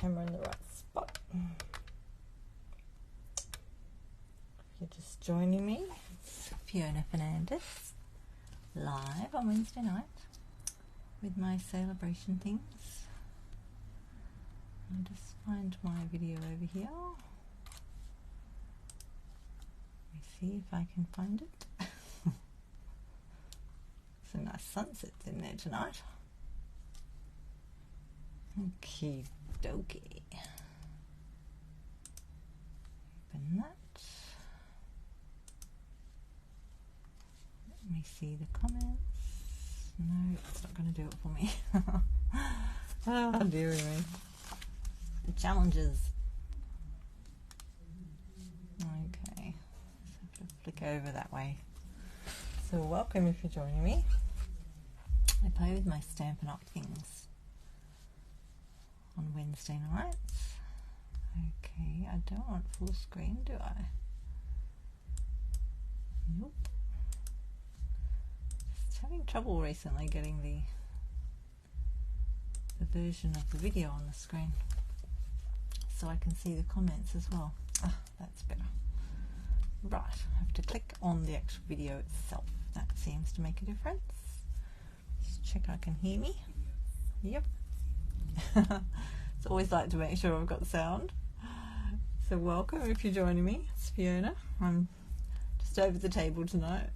camera in the right spot. If you're just joining me, it's Fiona Fernandez, live on Wednesday night with my Sale-A-Bration things. I'll just find my video over here. Let me see if I can find it. Some nice sunsets in there tonight. Okie dokie. Open that. Let me see the comments. No, it's not going to do it for me. Oh, dearie me. The challenges. Okay, just have to flick over that way. So welcome if you're joining me. I play with my Stampin' Up things on Wednesday nights. Okay, I don't want full screen, do I? Nope. Just having trouble recently getting the version of the video on the screen so I can see the comments as well. Ah, that's better. Right, I have to click on the actual video itself. That seems to make a difference. Just check I can hear me. Yep. It's always like to make sure I've got sound. So welcome if you're joining me. It's Fiona. I'm just over the table tonight.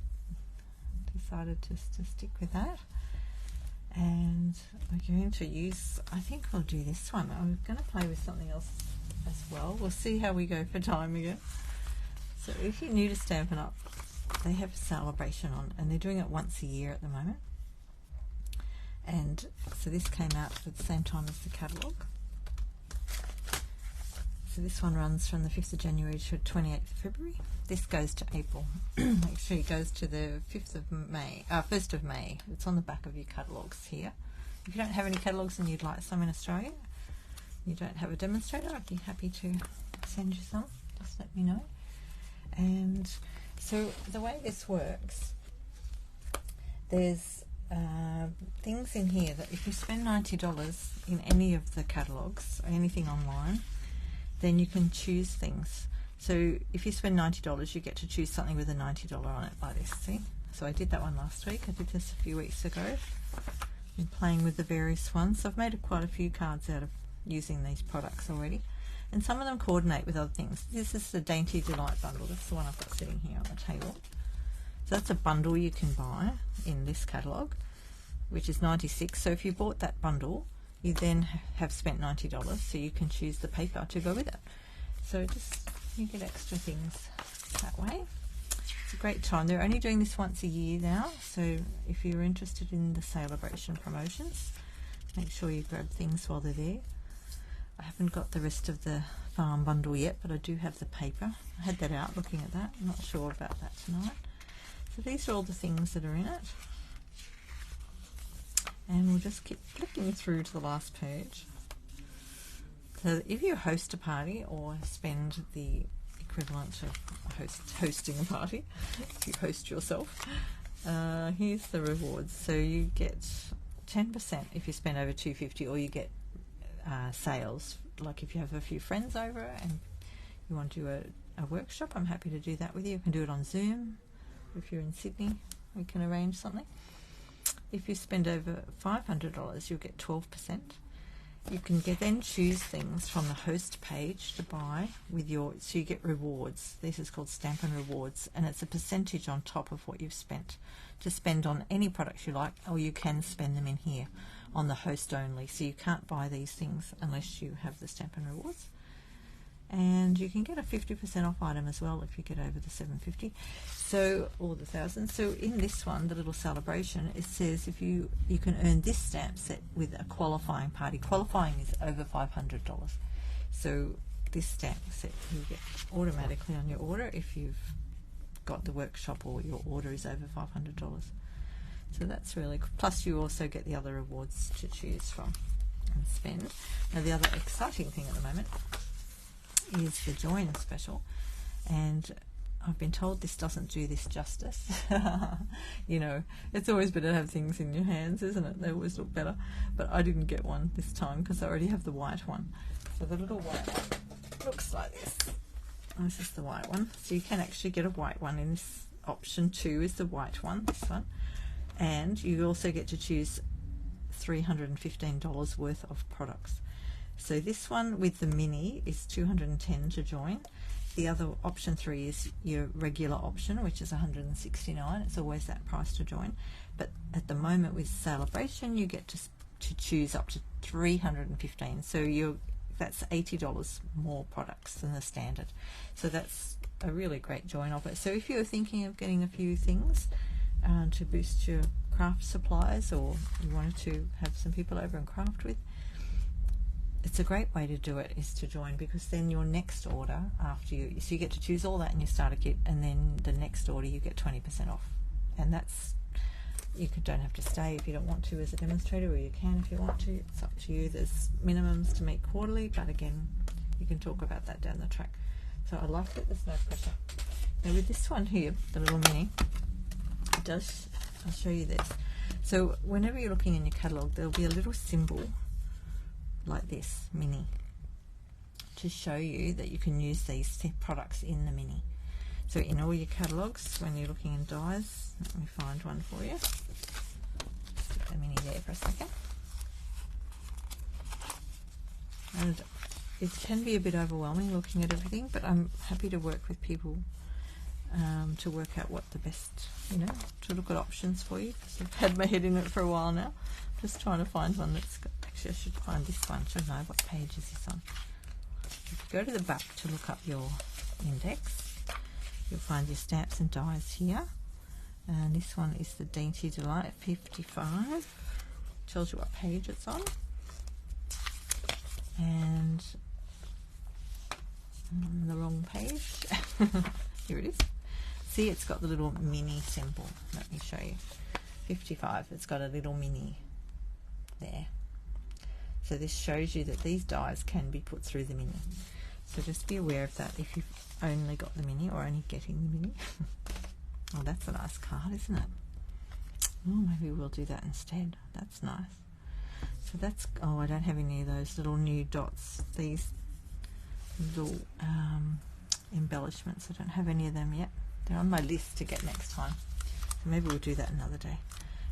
Decided just to stick with that. And we're going to use, I think I'll do this one. I'm going to play with something else as well. We'll see how we go for time again. So if you're new to Stampin' Up, they have Sale-A-Bration on, and they're doing it once a year at the moment. And so this came out at the same time as the catalogue. So this one runs from the 5th of January to 28th of February. This goes to April. Actually, it goes to the 1st of May. It's on the back of your catalogues here. If you don't have any catalogues and you'd like some in Australia, you don't have a demonstrator, I'd be happy to send you some. Just let me know. And so the way this works, there's things in here that if you spend $90 in any of the catalogues or anything online, then you can choose things. So if you spend $90, you get to choose something with a $90 on it, like this, see? So I did that one last week. I did this a few weeks ago. Been playing with the various ones. So I've made quite a few cards out of using these products already. And some of them coordinate with other things. This is the Dainty Delight bundle. That's the one I've got sitting here on the table. So that's a bundle you can buy in this catalogue, which is $96. So if you bought that bundle, you then have spent $90, so you can choose the paper to go with it. So just you get extra things that way. It's a great time. They're only doing this once a year now, so if you're interested in the Sale-A-Bration promotions, make sure you grab things while they're there. I haven't got the rest of the farm bundle yet, but I do have the paper. I had that out looking at that. I'm not sure about that tonight. So these are all the things that are in it. And we'll just keep flicking through to the last page. So if you host a party or spend the equivalent of hosting a party, if you host yourself, here's the rewards. So you get 10% if you spend over $250, or you get sales. Like if you have a few friends over and you want to do a workshop, I'm happy to do that with you. You can do it on Zoom. If you're in Sydney, we can arrange something. If you spend over $500, you'll get 12%. You can then choose things from the host page to buy with your, so you get rewards. This is called Stampin' Rewards, and it's a percentage on top of what you've spent to spend on any products you like, or you can spend them in here on the host only. So you can't buy these things unless you have the Stampin' Rewards. And you can get a 50% off item as well if you get over the $750, so, or the $1,000. So in this one, the little Sale-A-Bration, it says if you can earn this stamp set with a qualifying party. Qualifying is over $500. So this stamp set you get automatically on your order if you've got the workshop or your order is over $500. So that's really cool. Plus you also get the other rewards to choose from and spend. Now the other exciting thing at the moment is the Join special, and I've been told this doesn't do this justice. You know, it's always better to have things in your hands, isn't it? They always look better. But I didn't get one this time because I already have the white one. So the little white one looks like this. This is the white one. So you can actually get a white one in this. Option 2 is the white one, this one. And you also get to choose $315 worth of products. So this one with the mini is $210 to join. The other option 3 is your regular option, which is $169. It's always that price to join. But at the moment with Sale-A-Bration, you get to choose up to $315. So that's $80 more products than the standard. So that's a really great join offer. So if you're thinking of getting a few things to boost your craft supplies, or you wanted to have some people over and craft with, it's a great way to do it, is to join, because then your next order after so you get to choose all that in your starter kit, and then the next order you get 20% off. And that's, don't have to stay if you don't want to as a demonstrator, or you can if you want to. It's up to you. There's minimums to meet quarterly, but again, you can talk about that down the track. So I like that there's no pressure. Now with this one here, the little mini, I'll show you this. So whenever you're looking in your catalogue, there'll be a little symbol like this, mini, to show you that you can use these products in the mini. So in all your catalogues, when you're looking in dyes, let me find one for you. Stick the mini there for a second. And it can be a bit overwhelming looking at everything, but I'm happy to work with people to work out what the best, to look at options for you, because I've had my head in it for a while now. Just trying to find one that's got, actually I should find this one. I don't know what page is this on. If you go to the back to look up your index, you'll find your stamps and dies here. And this one is the Dainty Delight 55. Tells you what page it's on. And I'm on the wrong page. Here it is. See, it's got the little mini symbol. Let me show you. 55. It's got a little mini there. So this shows you that these dies can be put through the mini. So just be aware of that if you've only got the mini or only getting the mini. Oh, that's a nice card, isn't it? Oh, maybe we'll do that instead. That's nice. So that's, oh, I don't have any of those little new dots. These little embellishments, I don't have any of them yet. They're on my list to get next time. So maybe we'll do that another day.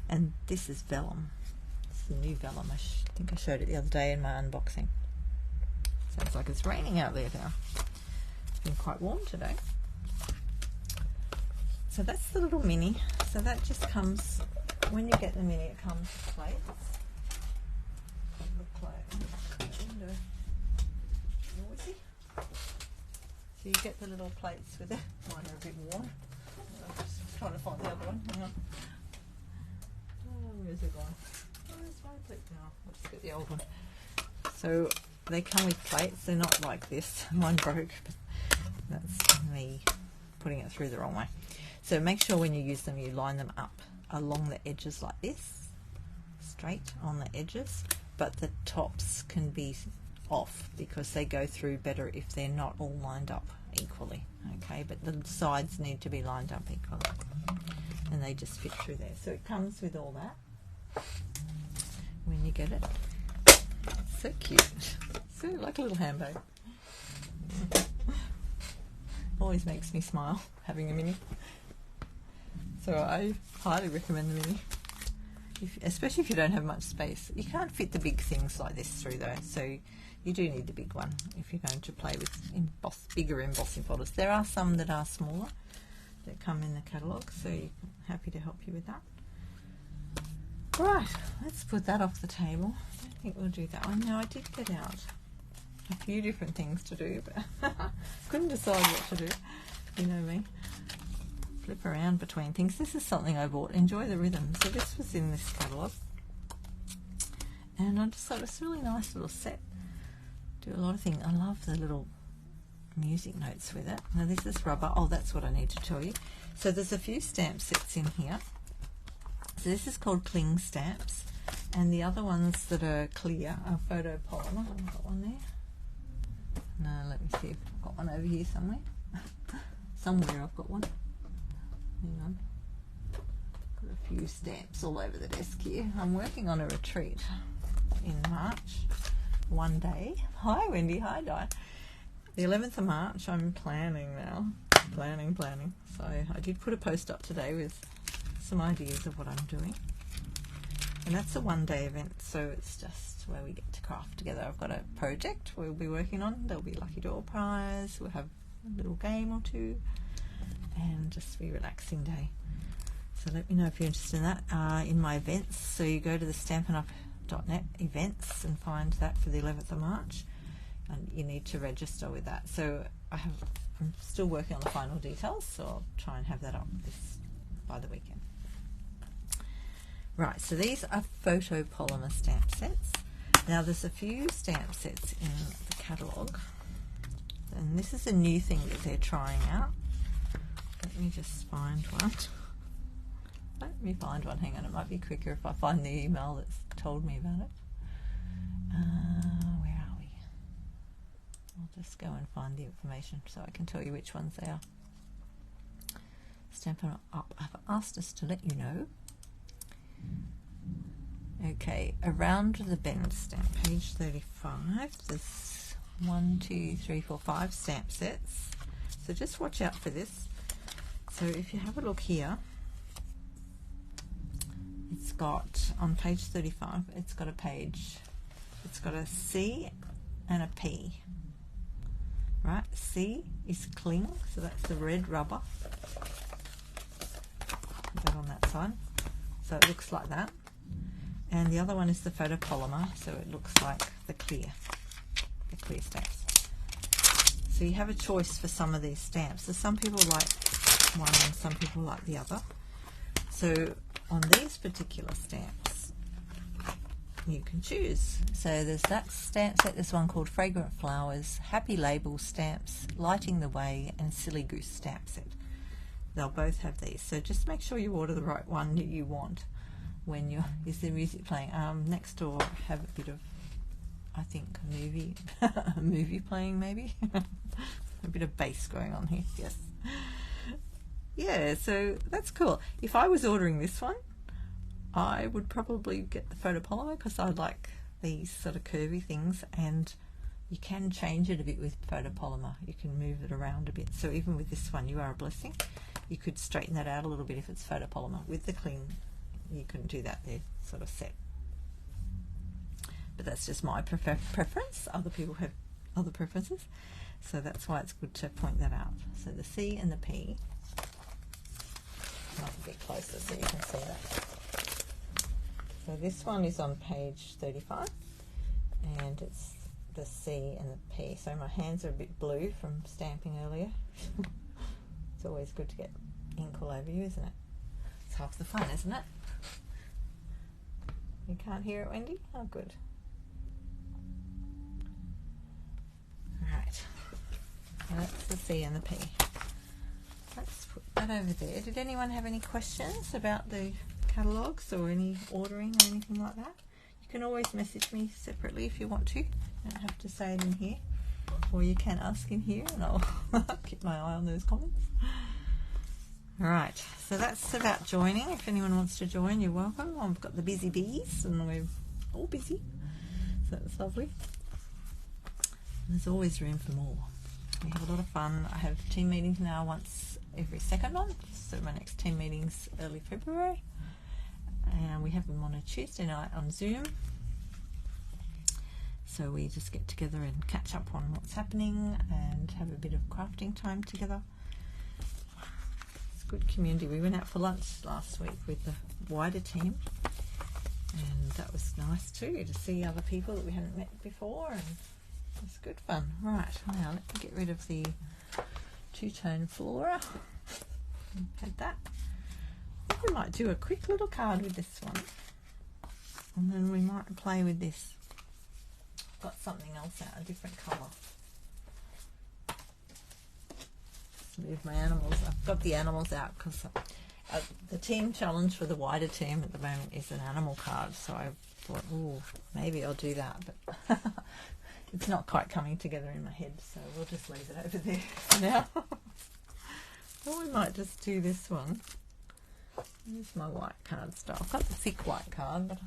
And this is vellum. It's the new vellum. I think I showed it the other day in my unboxing. Sounds like it's raining out there now. It's been quite warm today. So that's the little mini. So that just comes, when you get the mini, it comes with plates. Look like window. Noisy. So you get the little plates with it. Mine are a bit worn. I'm just trying to find the other one. Hang on. Oh, where's it gone? Oh, there's my plate now. I'll just get the old one. So they come with plates. They're not like this. Mine broke, but that's me putting it through the wrong way. So make sure when you use them, you line them up along the edges like this, straight on the edges, but the tops can be off because they go through better if they're not all lined up equally. Okay, but the sides need to be lined up equally, and they just fit through there. So it comes with all that when you get it. So cute. So like a little handbag. Always makes me smile having a mini. So I highly recommend the mini, especially if you don't have much space. You can't fit the big things like this through though, so you do need the big one if you're going to play with bigger embossing folders. There are some that are smaller that come in the catalogue, so I'm happy to help you with that. Right, let's put that off the table. I don't think we'll do that one. Now I did get out a few different things to do, but couldn't decide what to do. You know me. Flip around between things. This is something I bought. Enjoy the Rhythm. So this was in this catalogue, and I just thought it's a really nice little set. Do a lot of things. I love the little music notes with it. Now this is rubber. Oh, that's what I need to tell you. So there's a few stamp sets in here. So this is called cling stamps, and the other ones that are clear are photopolymer. I've got one there. No, let me see if I've got one over here somewhere. Somewhere I've got one. Hang on. Got a few stamps all over the desk here. I'm working on a retreat in March one day. Hi Wendy, hi Di. The 11th of March, I'm planning now. Planning. So I did put a post up today with some ideas of what I'm doing. And that's a one-day event, so it's just where we get to craft together. I've got a project we'll be working on. There'll be a lucky door prize. We'll have a little game or two, and just be a relaxing day. So let me know if you're interested in that. In my events, so you go to the stampinup.net events and find that for the 11th of March, and you need to register with that. So I'm still working on the final details, so I'll try and have that up by the weekend. Right, so these are photopolymer stamp sets. Now there's a few stamp sets in the catalogue, and this is a new thing that they're trying out. Let me just find one. Hang on, it might be quicker if I find the email that's told me about it. Where are we? I'll just go and find the information so I can tell you which ones they are. Stampin' Up have asked us to let you know. Okay, around the bend stamp, page 35, there's 1, 2, 3, 4, 5 stamp sets. So just watch out for this. So if you have a look here, it's got, on page 35, it's got a C and a P. Right, C is cling, so that's the red rubber. Put that on that side. So it looks like that. And the other one is the photopolymer, so it looks like the clear stamps. So you have a choice for some of these stamps. So some people like one and some people like the other. So on these particular stamps, you can choose. So there's that stamp set, this one called Fragrant Flowers, Happy Label Stamps, Lighting the Way, and Silly Goose Stamp Set. They'll both have these, so just make sure you order the right one that you want when you're, is there music playing? Next door have a bit of, I think, a movie playing maybe. A bit of bass going on here, yes. Yeah, so that's cool. If I was ordering this one, I would probably get the photopolymer because I like these sort of curvy things, and you can change it a bit with photopolymer. You can move it around a bit. So even with this one, you are a blessing. You could straighten that out a little bit if it's photopolymer. With the cling, you couldn't do that. They're sort of set. But that's just my preference. Other people have other preferences. So that's why it's good to point that out. So the C and the P. Not a bit closer so you can see that. So this one is on page 35. And it's the C and the P. So my hands are a bit blue from stamping earlier. It's always good to get ink all over you, isn't it? It's half the fun, isn't it? You can't hear it, Wendy? Oh, good. Right. So that's the C and the P. Let's put that over there. Did anyone have any questions about the catalogues or any ordering or anything like that? You can always message me separately if you want to. You don't have to say it in here. Or you can ask in here and I'll keep my eye on those comments. Alright, so that's about joining. If anyone wants to join, you're welcome. I've got the busy bees and we're all busy. So that's lovely. There's always room for more. We have a lot of fun. I have team meetings now once every second month. So my next team meeting's early February. And we have them on a Tuesday night on Zoom. So we just get together and catch up on what's happening and have a bit of crafting time together. It's a good community. We went out for lunch last week with the wider team, and that was nice too, to see other people that we hadn't met before, and it's good fun. Right, now let me get rid of the two-tone flora. Had that. I think we might do a quick little card with this one, and then we might play with this. Got something else out, a different colour. Move my animals. I've got the animals out because the team challenge for the wider team at the moment is an animal card. So I thought, oh, maybe I'll do that, but it's not quite coming together in my head. So we'll just leave it over there for now. Or we might just do this one. Here's my white card style. I've got the thick white card, but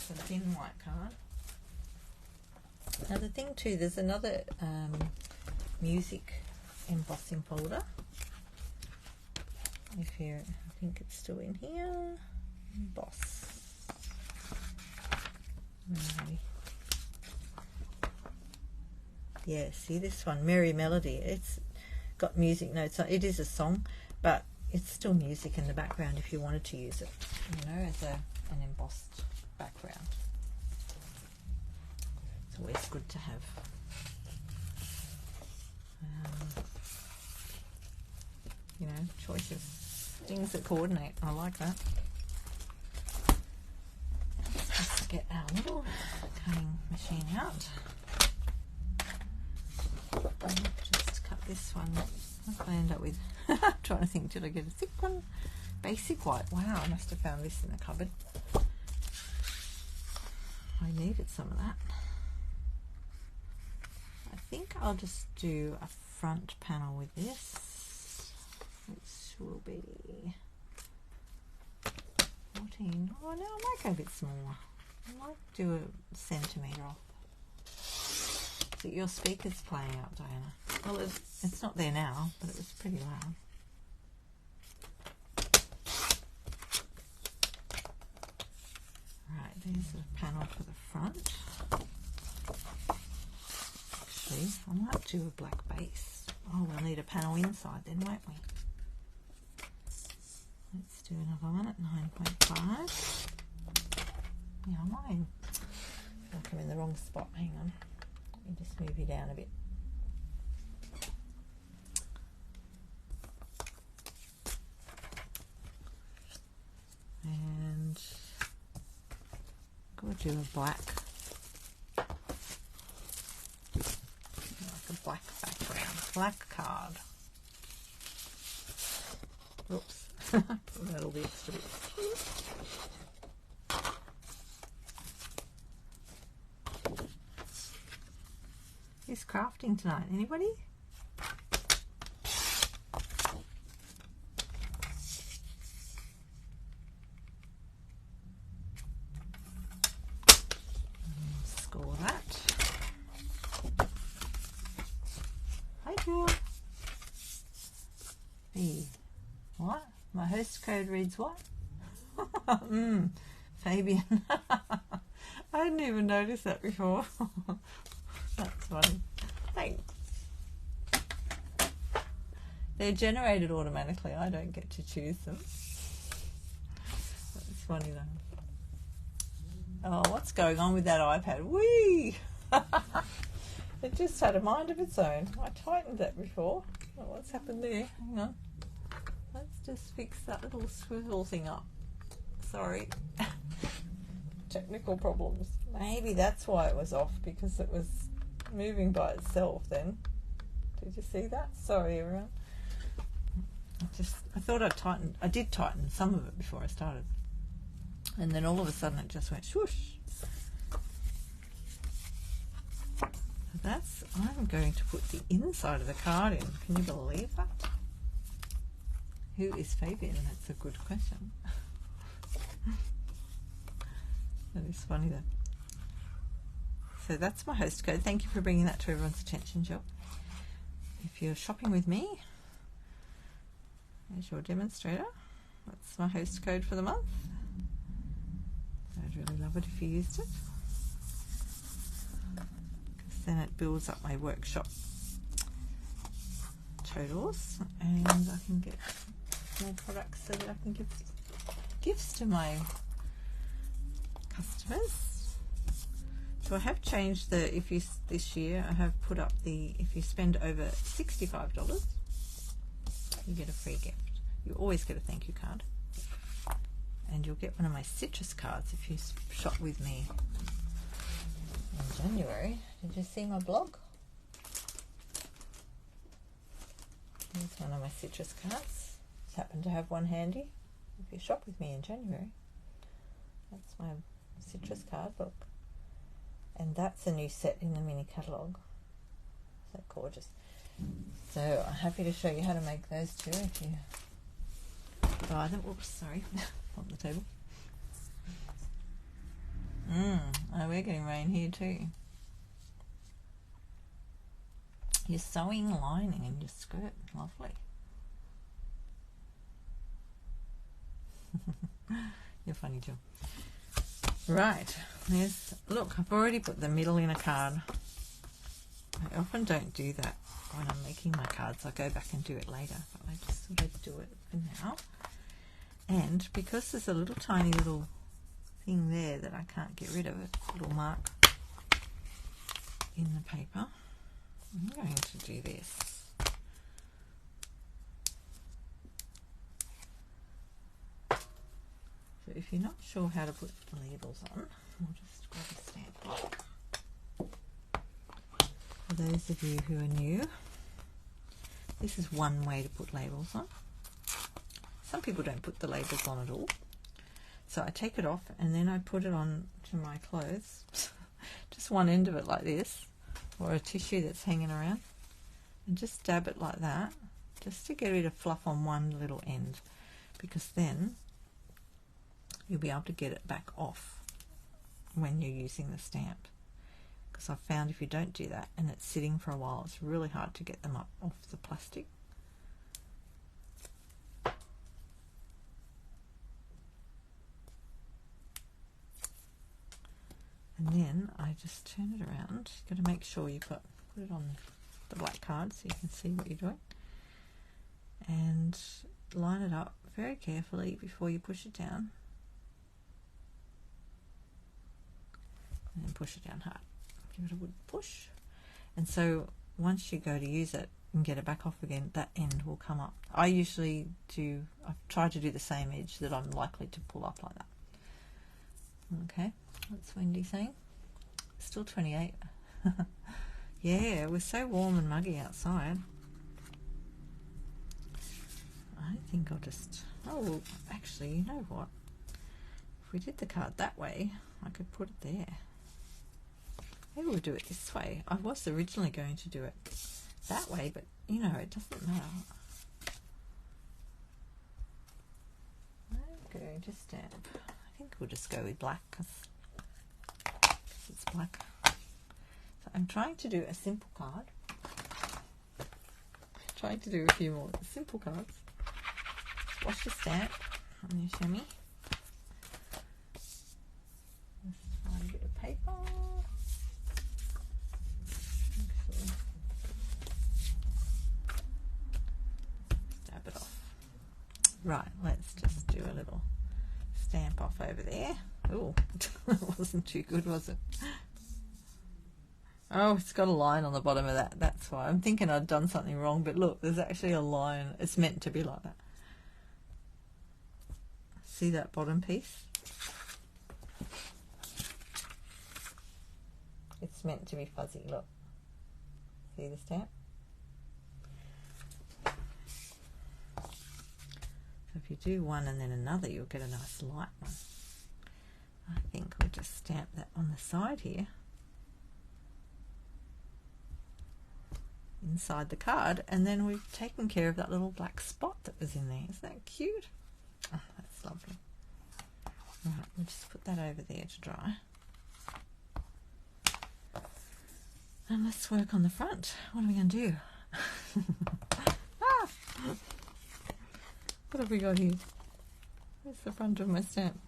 It's a thin white card. Now the thing too, there's another music embossing folder. If you, I think it's still in here. Emboss. Alrighty. Yeah, see this one, Merry Melody. It's got music notes. It is a song, but it's still music in the background if you wanted to use it, you know, as an embossed background. It's always good to have. You know, choices, things that coordinate. I like that. Let's get our little cutting machine out. Just cut this one. What did I end up with? I'm trying to think, did I get a thick one? Basic white. Wow, I must have found this in the cupboard. I needed some of that. I think I'll just do a front panel with this, which will be 14. Oh no, I might go a bit smaller. I might do a centimetre off. So your speaker's playing out, Diana. Well, it's not there now, but it was pretty loud. Right, there's a panel for the front. Actually, I might do a black base. Oh, we'll need a panel inside then, won't we? Let's do another one at 9.5. Yeah, I might. I feel like I'm in the wrong spot. Hang on. Let me just move you down a bit. And I'm going to do a black, like a black background, black card. Oops, put out all the extra bits. Who's crafting tonight? Anybody? Score that. Hi, girl. B. What? My host code reads what? Fabian. I didn't even notice that before. That's funny. Thanks. They're generated automatically. I don't get to choose them. That's funny though. Oh, what's going on with that iPad? Whee! It just had a mind of its own. I tightened that before. Oh, what's happened there? Hang on. Let's just fix that little swivel thing up. Sorry. Technical problems. Maybe that's why it was off, because it was moving by itself then. Did you see that? Sorry everyone. I thought I did tighten some of it before I started. And then all of a sudden it just went swoosh. I'm going to put the inside of the card in. Can you believe that? Who is Fabian? That's a good question. That is funny though. So that's my host code. Thank you for bringing that to everyone's attention, Jill. If you're shopping with me, there's your demonstrator. That's my host code for the month. I'd really love it if you used it, because then it builds up my workshop totals and I can get more products so that I can give gifts to my customers. So I have changed this year I have put up if you spend over $65 you get a free gift. You always get a thank you card, and you'll get one of my citrus cards if you shop with me in January. Did you see my blog? Here's one of my citrus cards. Just happen to have one handy if you shop with me in January. That's my citrus card book, and that's a new set in the mini catalogue. So gorgeous. So I'm happy to show you how to make those too if you buy them. Oops, sorry, on the table. Oh, we're getting rain here too. You're sewing lining in your skirt. Lovely. You're funny, Jill. Right. Look, I've already put the middle in a card. I often don't do that when I'm making my cards. I'll go back and do it later, but I just thought I'd do it for now. And because there's a little tiny little thing there that I can't get rid of, it, little mark in the paper, I'm going to do this. So if you're not sure how to put the labels on, we'll just grab a stamp block. For those of you who are new, this is one way to put labels on. Some people don't put the labels on at all. So I take it off and then I put it on to my clothes, just one end of it like this, or a tissue that's hanging around, and just dab it like that, just to get rid of fluff on one little end, because then you'll be able to get it back off when you're using the stamp. Because I've found if you don't do that and it's sitting for a while, it's really hard to get them up off the plastic. And then I just turn it around. You've got to make sure you put it on the black card so you can see what you're doing. And line it up very carefully before you push it down. And then push it down hard. Give it a good push. And so once you go to use it and get it back off again, that end will come up. I usually do, I've tried to do the same edge that I'm likely to pull up like that. Okay, what's Wendy saying? Still 28. Yeah, it was so warm and muggy outside. I think I'll just, oh, actually, you know what? If we did the card that way, I could put it there. Maybe we'll do it this way. I was originally going to do it that way, but you know, it doesn't matter. I'm going to stamp. I think we'll just go with black because it's black. So I'm trying to do a simple card. Trying to do a few more simple cards. Wash the stamp on your chamois. Let's find a bit of paper. Stab it off. Right, let's just do a little stamp off over there. Oh, that wasn't too good, was it? Oh, it's got a line on the bottom of that. That's why. I'm thinking I'd done something wrong, but look, there's actually a line. It's meant to be like that. See that bottom piece? It's meant to be fuzzy, look. See the stamp? So if you do one and then another, you'll get a nice light one. I think we'll just stamp that on the side here. Inside the card, and then we've taken care of that little black spot that was in there. Isn't that cute? Oh, that's lovely. Right, we'll just put that over there to dry. And let's work on the front. What are we going to do? Ah! What have we got here? Where's the front of my stamp?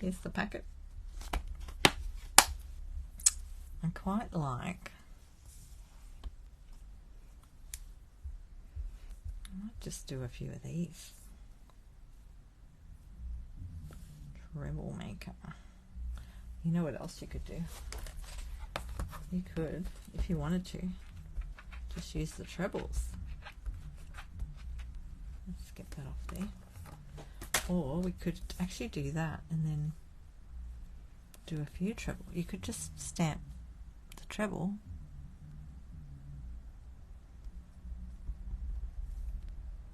Here's the packet. I quite like, I might just do a few of these. Treble maker. You know what else you could do? You could, if you wanted to, just use the trebles. Let's get that off there. Or we could actually do that and then do a few treble. You could just stamp the treble.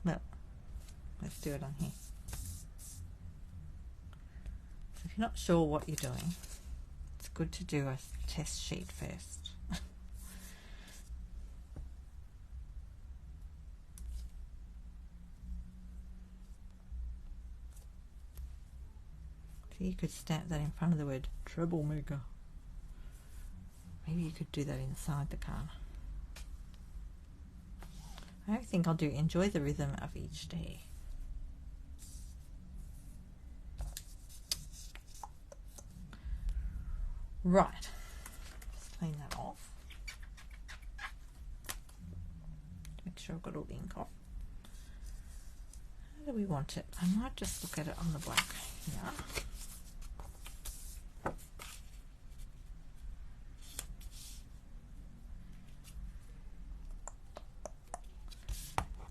Well, let's do it on here. So if you're not sure what you're doing, it's good to do a test sheet first. See, you could stamp that in front of the word troublemaker. Maybe you could do that inside the card. I think I'll do enjoy the rhythm of each day. Right, just clean that off. Make sure I've got all the ink off. How do we want it? I might just look at it on the black here.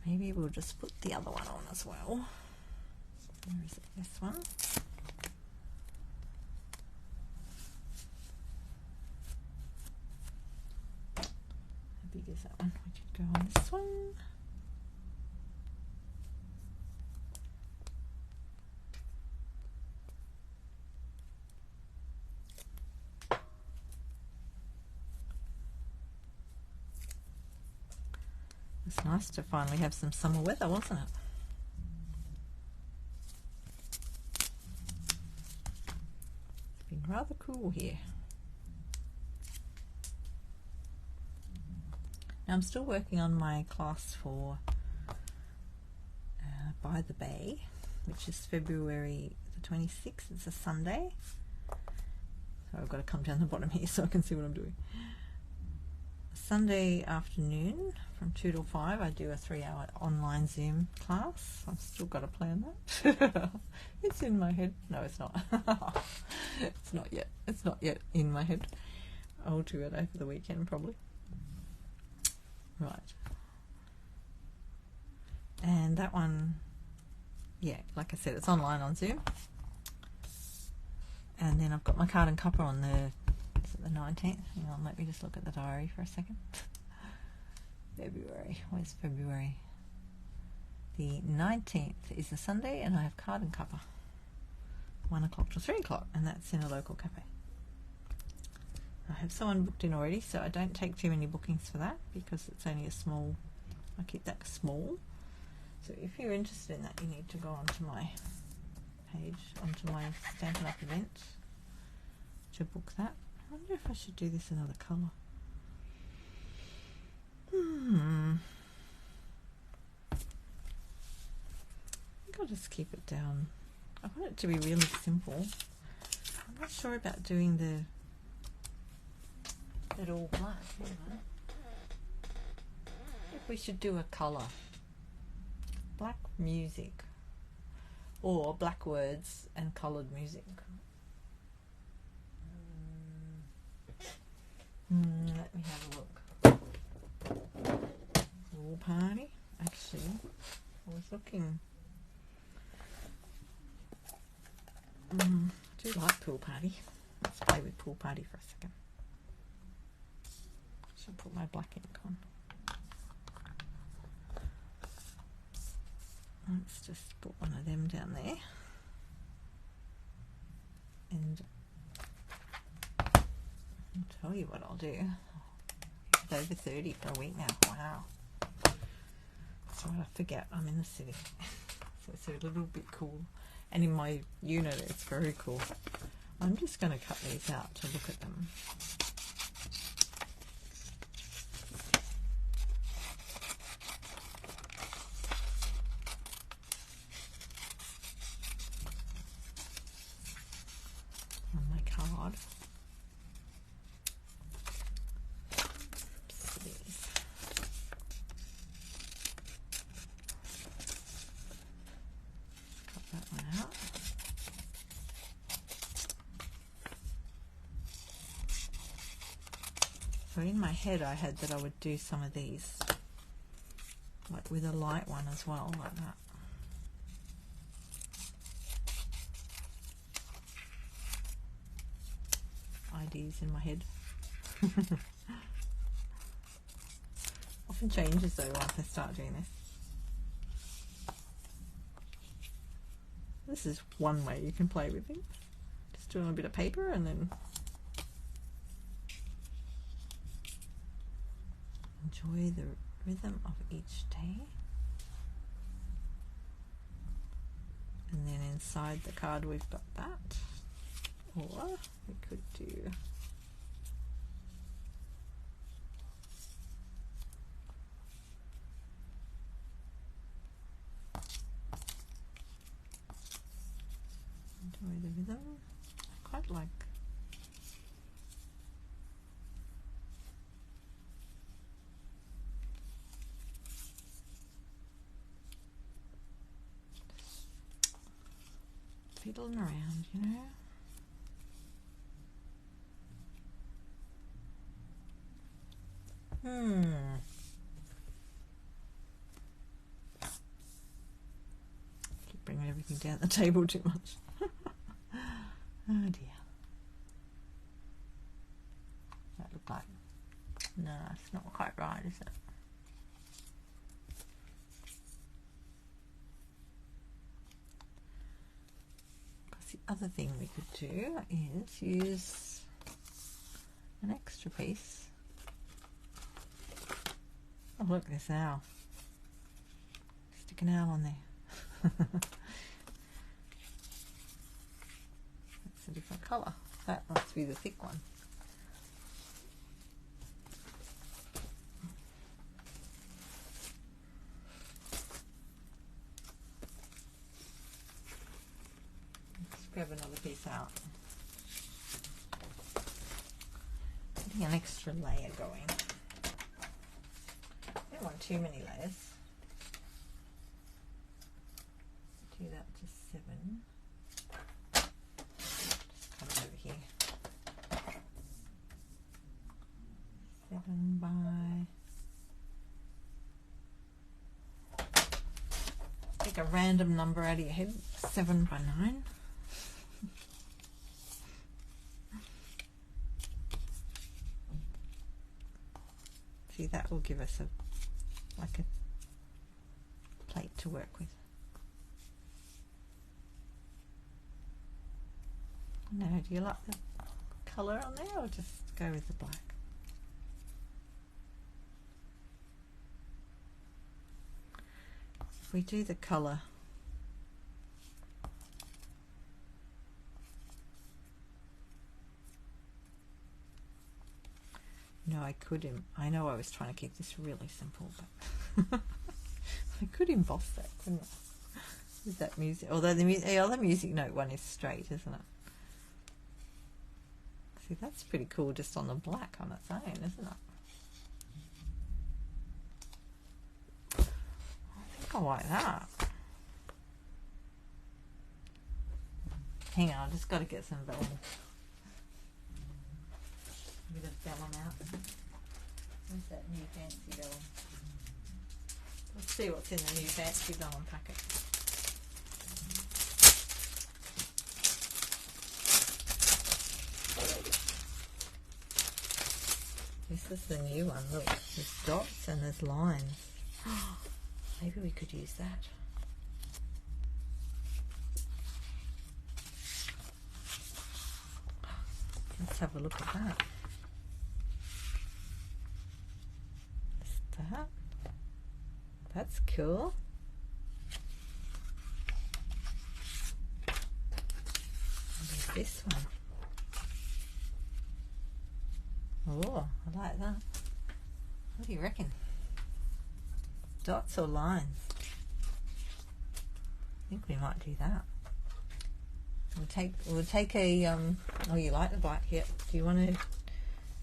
Maybe we'll just put the other one on as well. Where is it? This one. How big is that one? We could go on this one. It's nice to finally have some summer weather, wasn't it? It's been rather cool here. Now I'm still working on my class for By the Bay, which is February the 26th. It's a Sunday. So I've got to come down the bottom here so I can see what I'm doing. Sunday afternoon from 2 till 5 I do a 3-hour online Zoom class. I've still got to plan that. It's in my head. No, it's not. It's not yet. It's not yet in my head. I'll do it over the weekend probably. Right. And that one, yeah, like I said, it's online on Zoom. And then I've got my card and cuppa on the 19th. Hang on, let me just look at the diary for a second. February. Where's February? The 19th is a Sunday, and I have card and cuppa. 1 o'clock to 3 o'clock, and that's in a local cafe. I have someone booked in already, so I don't take too many bookings for that because it's only a small. I keep that small. So if you're interested in that, you need to go onto my page, onto my Stampin' Up! Event to book that. I wonder if I should do this another colour. I think I'll just keep it down. I want it to be really simple. I'm not sure about doing it all black. If we should do a colour. Black music. Or black words and coloured music. Let me have a look. Pool party. Actually, I was looking. I do like pool party. Let's play with pool party for a second. I should put my black ink on. Let's just put one of them down there. And I'll tell you what I'll do. It's over 30 for a week now. Wow. So I forget I'm in the city. So it's a little bit cool. And in my unit it's very cool. I'm just going to cut these out to look at them. On my card. So in my head I had that I would do some of these like with a light one as well, like that. Ideas in my head. Often changes though once I start doing this. This is one way you can play with things. Just doing a bit of paper and then enjoy the rhythm of each day. And then inside the card we've got that. Or we could do enjoy the rhythm. I quite like fiddling around, you know. Keep bringing everything down the table too much. Oh dear. That look like, no, it's not quite right, is it? Because the other thing we could do is use an extra piece. Oh look, there's an owl. Stick an owl on there. That's a different colour. That must be the thick one. Let's grab another piece out. Getting an extra layer going. Don't want too many layers. Do that to 7. Just come over here. 7 by. Pick a random number out of your head. 7 by 9. See, that will give us like a plate to work with. Now, do you like the colour on there, or just go with the black? If we do the colour, no, I could. I know I was trying to keep this really simple, but I could emboss that, couldn't I? With that music, although the other music note one is straight, isn't it? See, that's pretty cool just on the black on its own, isn't it? I think I like that. Hang on, I've just got to get some vellum. A bit of vellum out. Where's that new fancy vellum? Let's see what's in the new fancy vellum packet. This is the new one. Look, there's dots and there's lines. Maybe we could use that. Let's have a look at that. What's that? That's cool. And there's this one. Oh, I like that. What do you reckon? Dots or lines? I think we might do that. We'll take a oh, you like the black? Yep. Do you want to?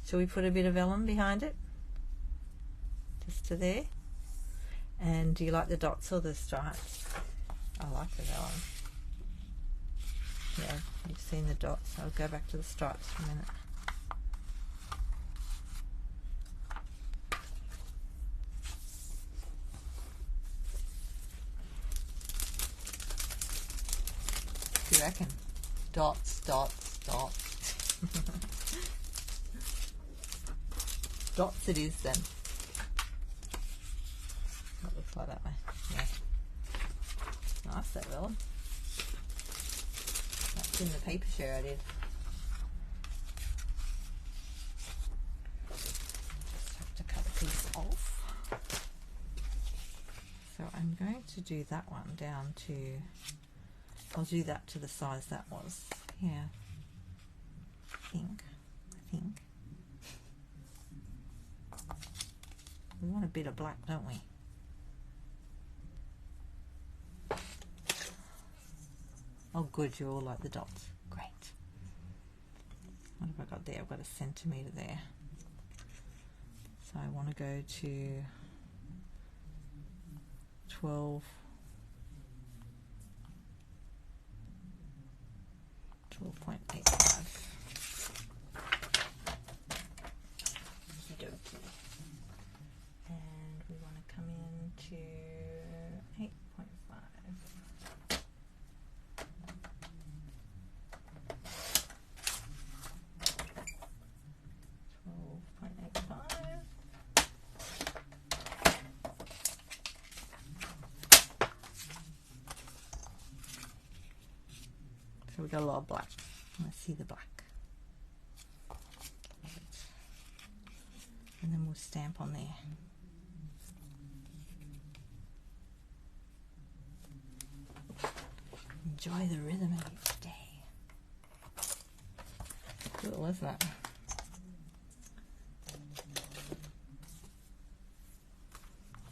Shall we put a bit of vellum behind it? Just to there. And do you like the dots or the stripes? I like the vellum. Yeah, you've seen the dots. I'll go back to the stripes for a minute. What do you reckon? Dots, dots, dots. Dots it is then. That looks like that way. Yeah. Nice, that vellum. That's in the paper share I did. Just have to cut a piece off. So I'm going to do that one down to, I'll do that to the size that was. Yeah. bit of black, don't we? Oh good, you all like the dots. Great. What have I got there? I've got a centimetre there. So I want to go to 12, 12.85. And we want to come into 8.5. 12.85. So we got a lot of black. Let's see the black. And then we'll stamp on there. Enjoy the rhythm of each day. Cool, isn't it?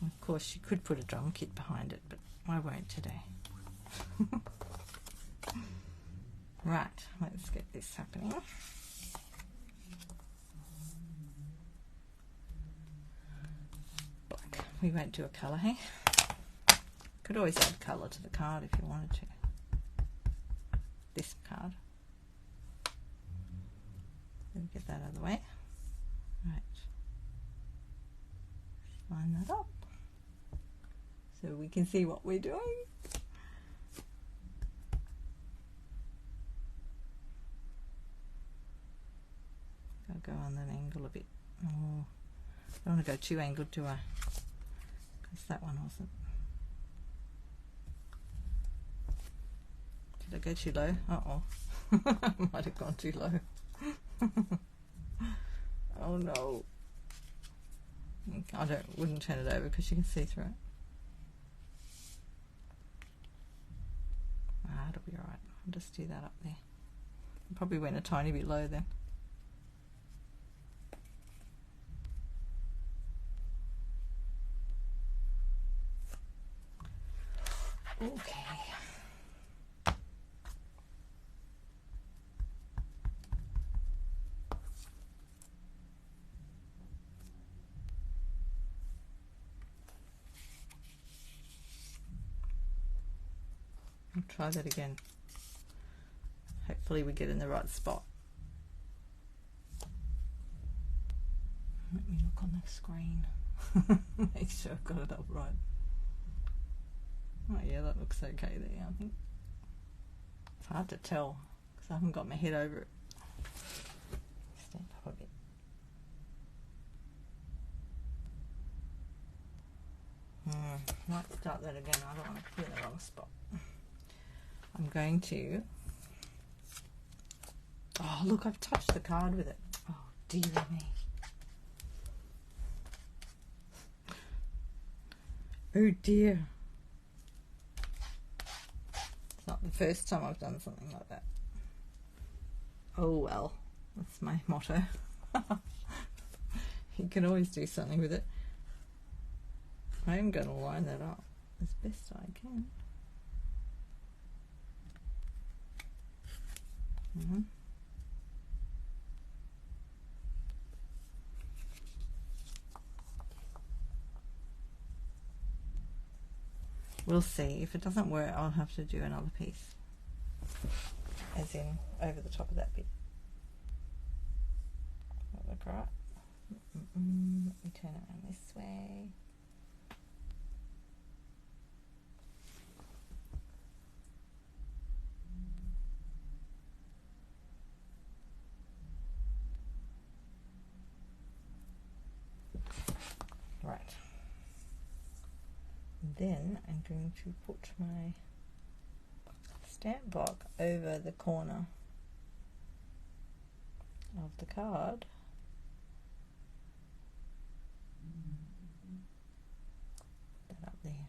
Of course, you could put a drum kit behind it, but I won't today. Right, let's get this happening. Black. We won't do a colour, hey? Could always add colour to the card if you wanted to. This card. Let me get that out of the way. Right. Line that up so we can see what we're doing. I'll go on an angle a bit. Oh, I don't want to go too angled, do I? Because that one wasn't. Did I go too low? Uh-oh. I might have gone too low. Oh no. I wouldn't turn it over because you can see through it. Ah, it'll be alright. I'll just do that up there. I probably went a tiny bit low then. Okay. I'll try that again. Hopefully we get in the right spot. Let me look on the screen. Make sure I've got it up right. Oh yeah, that looks okay there, I think. It's hard to tell because I haven't got my head over it. Stand up a bit. Might start that again. I don't want to be in the wrong spot. I'm going to... Oh, look, I've touched the card with it. Oh, dear me. Oh, dear. It's not the first time I've done something like that. Oh, well. That's my motto. You can always do something with it. I am going to line that up as best I can. We'll see. If it doesn't work, I'll have to do another piece, as in over the top of that bit. That look right? Let me turn it around this way. Right. Then I'm going to put my stamp block over the corner of the card. Put that up there.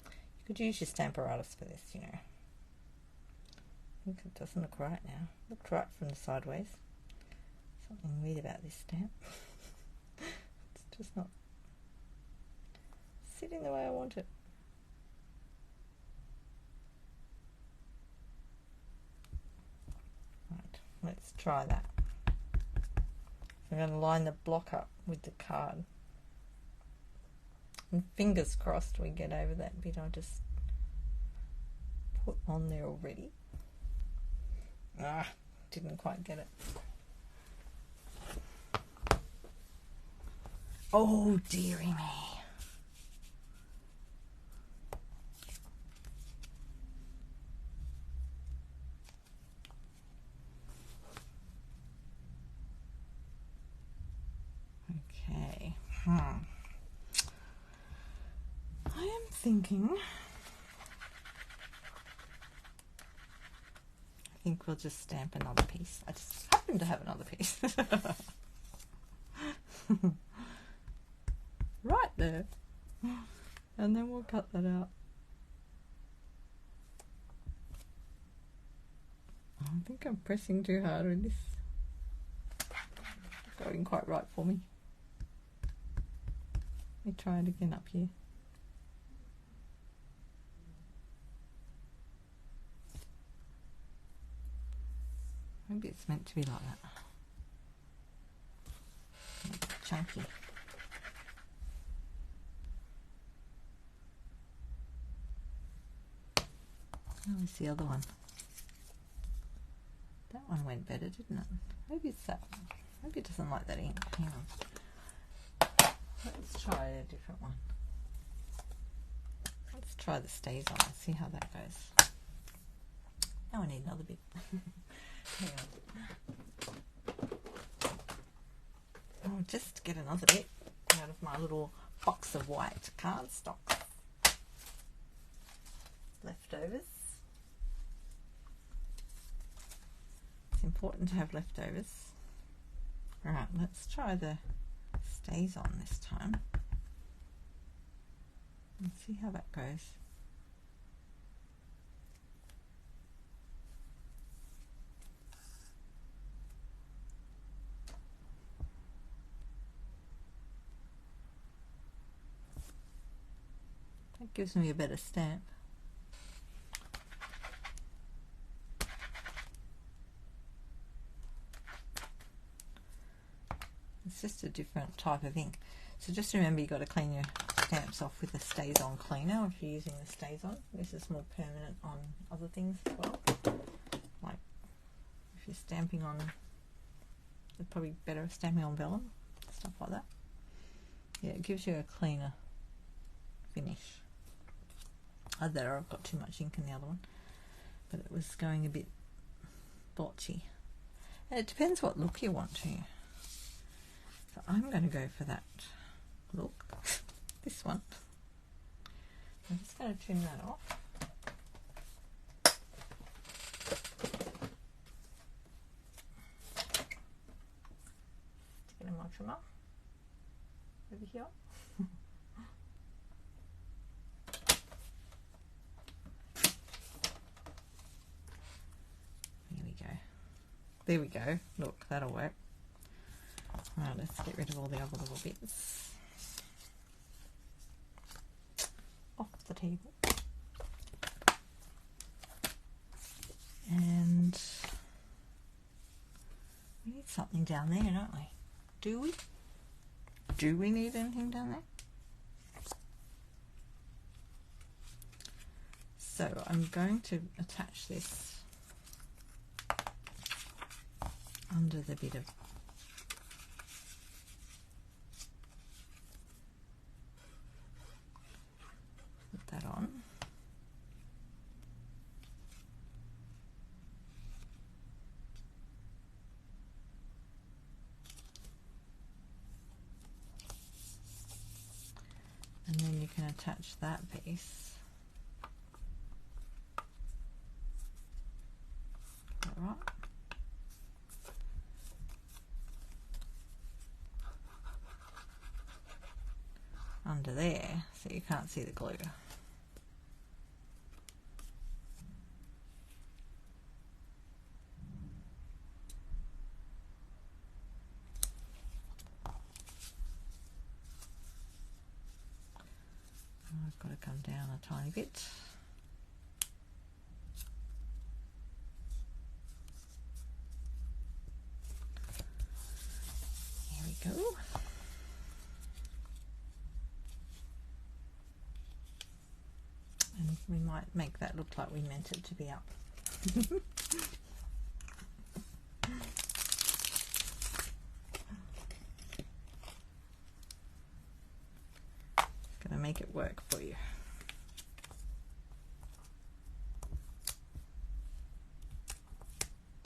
You could use your Stamparatus for this, you know. I think it doesn't look right now. Looked right from the sideways. Something weird about this stamp. It's just not sitting the way I want it. Right, let's try that. I'm going to line the block up with the card. And fingers crossed we get over that bit I just put on there already. Didn't quite get it. Oh, dearie me. Okay. I am thinking, I think we'll just stamp another piece. I just happen to have another piece. Right there. And then we'll cut that out. I think I'm pressing too hard with this. It's going quite right for me. Let me try it again up here. Maybe it's meant to be like that. Make it chunky. Oh, it's the other one. That one went better, didn't it? Maybe it's that one. Maybe it doesn't like that ink. Hang on. Let's try a different one. Let's try the stays on and see how that goes. Now I need another bit. Hang on. I'll just get another bit out of my little box of white cardstock. Leftovers. It's important to have leftovers. Right, let's try the stays on this time and see how that goes. That gives me a better stamp. It's just a different type of ink. So just remember you've got to clean your stamps off with the Stays On cleaner if you're using the Stays On. This is more permanent on other things as well. Like if you're stamping on, it's probably better stamping on vellum, stuff like that. Yeah, it gives you a cleaner finish. There, I've got too much ink in the other one, but it was going a bit blotchy. And it depends what look you want to. So I'm going to go for that look, this one. I'm just going to trim that off. Stick it in my trimmer over here. There we go. Look, that'll work. Right, let's get rid of all the other little bits off the table. And we need something down there, don't we? Do we? Do we need anything down there? So I'm going to attach this under the bit of put that on. And then you can attach that piece. All right. Under there, so you can't see the glue. I've got to come down a tiny bit. There we go. And we might make that look like we meant it to be up. Gonna make it work for you.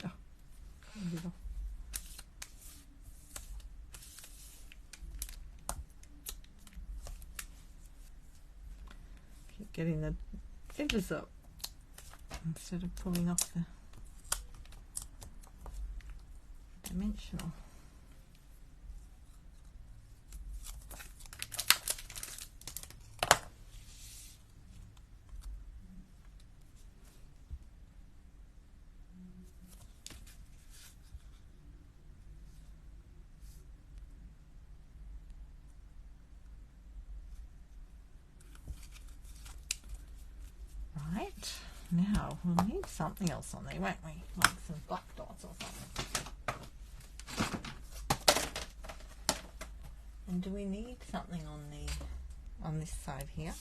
Oh, keep getting the edges up instead of pulling off the dimensional. Right, now we'll need something else on there, won't we? Like some black dots or something. And do we need something on this side here?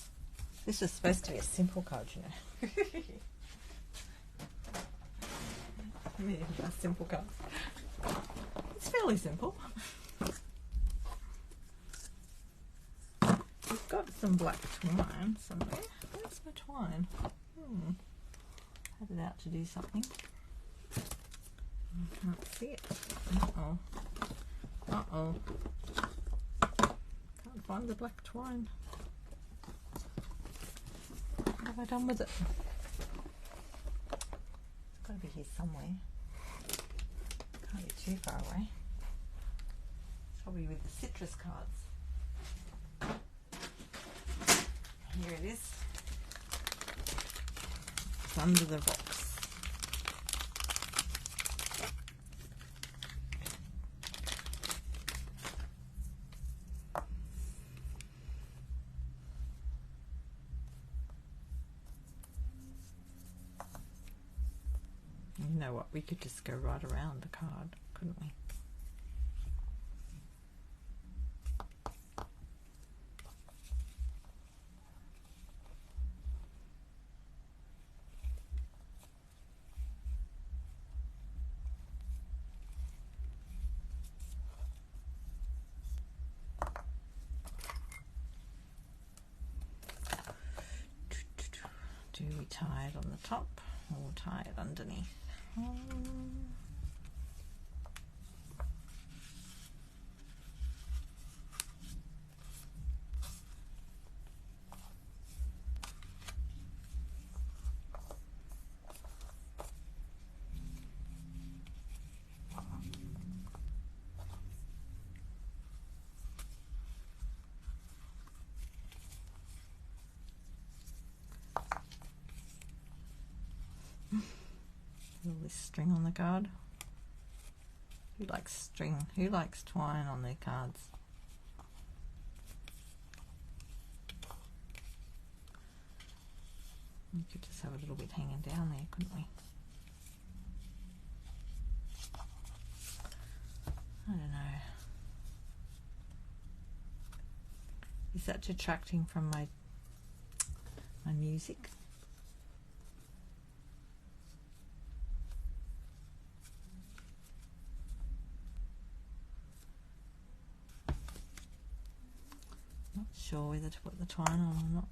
This is supposed to be a simple card, you know. I mean, a simple card. It's fairly simple. We've got some black twine somewhere. Where's my twine? Had it out to do something. I can't see it. Uh-oh. Uh-oh. Can't find the black twine. What have I done with it? It's got to be here somewhere. Can't be too far away. It's probably with the citrus cards. Here it is. It's under the rocks. You know what, we could just go right around the card, couldn't we? Do we tie it on the top or tie it underneath? All this string on the card. Who likes string? Who likes twine on their cards? We could just have a little bit hanging down there, couldn't we? I don't know. Is that detracting from my music? Not sure whether to put the twine on or not.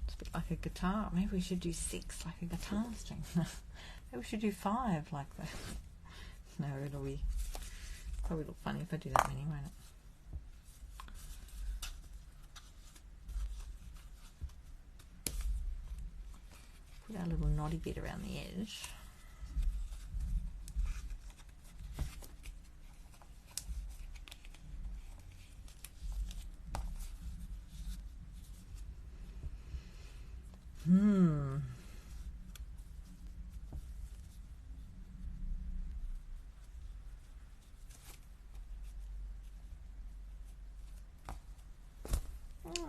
It's a bit like a guitar. Maybe we should do 6 like a guitar string. Maybe we should do 5 like that. No, it'll be probably look funny if I do that many, won't our little knotty bit around the edge.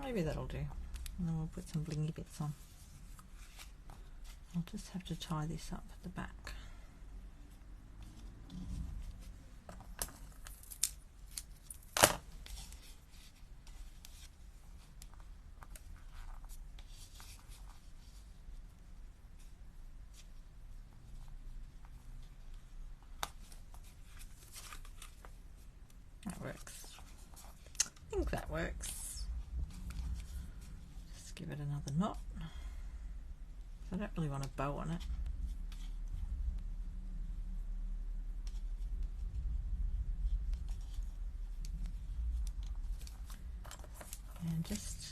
Maybe that'll do. And then we'll put some blingy bits on. I'll just have to tie this up at the back. That works. I think that works. Just give it another knot. I don't really want a bow on it. And just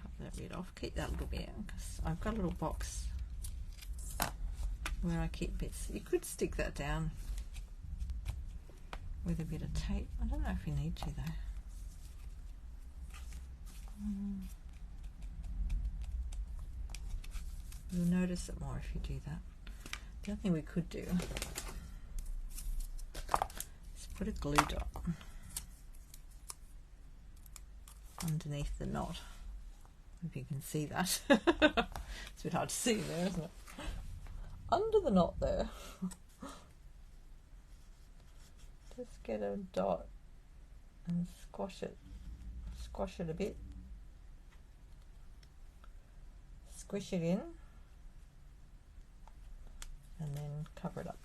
cut that bit off. Keep that little bit because I've got a little box where I keep bits. You could stick that down with a bit of tape. I don't know if you need to though. You'll notice it more if you do that. The other thing we could do is put a glue dot underneath the knot. If you can see that. It's a bit hard to see there, isn't it? Under the knot there. Just get a dot and squash it a bit. Squish it in. And then cover it up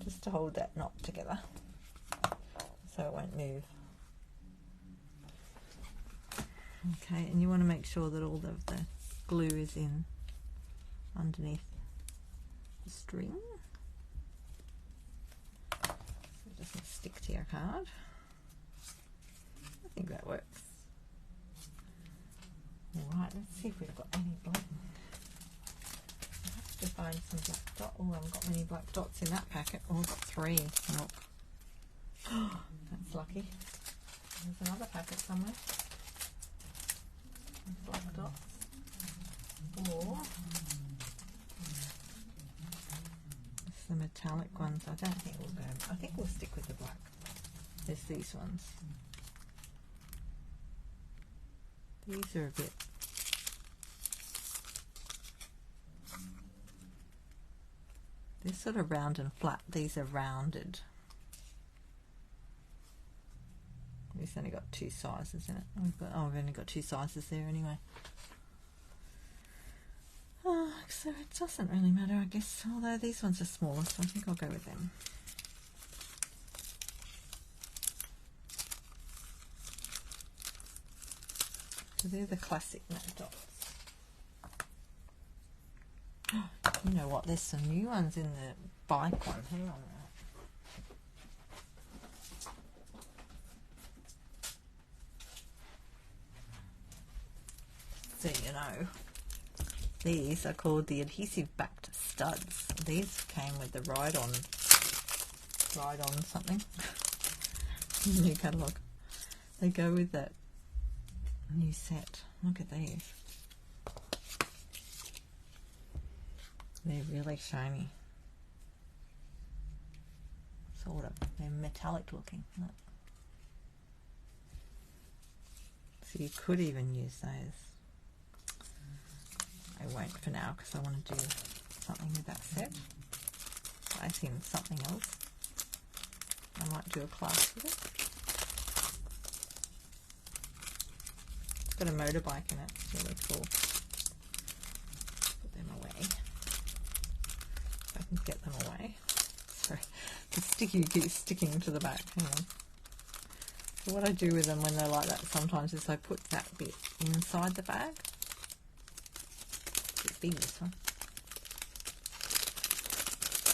just to hold that knot together so it won't move. Okay, and you want to make sure that all of the glue is in underneath the string so it doesn't stick to your card. I think that works. Alright, let's see if we've got any black. To find some black dot. Oh, I haven't got many black dots in that packet. Oh, I've got 3. Look. Oh, that's lucky. There's another packet somewhere. Black dots. Or it's the metallic ones. I don't think we'll go. I think we'll stick with the black. There's these ones. These are a bit. They're sort of round and flat. These are rounded. We've only got 2 sizes in it. We've only got 2 sizes there anyway. So it doesn't really matter, I guess. Although these ones are smaller, so I think I'll go with them. So they're the classic matte dots. You know what, there's some new ones in the bike one. Hang on a minute. So you know, these are called the adhesive backed studs. These came with the ride-on something. New catalogue. They go with that new set. Look at these. They're really shiny. Sort of. They're metallic looking. Look. So you could even use those. I won't for now because I want to do something with that set. I think something else. I might do a class with it. It's got a motorbike in it. It's really cool. Put them away. I can get them away. Sorry, the sticky keeps sticking to the back. Hang on. So what I do with them when they're like that sometimes is I put that bit inside the bag. It's a bit big, this one.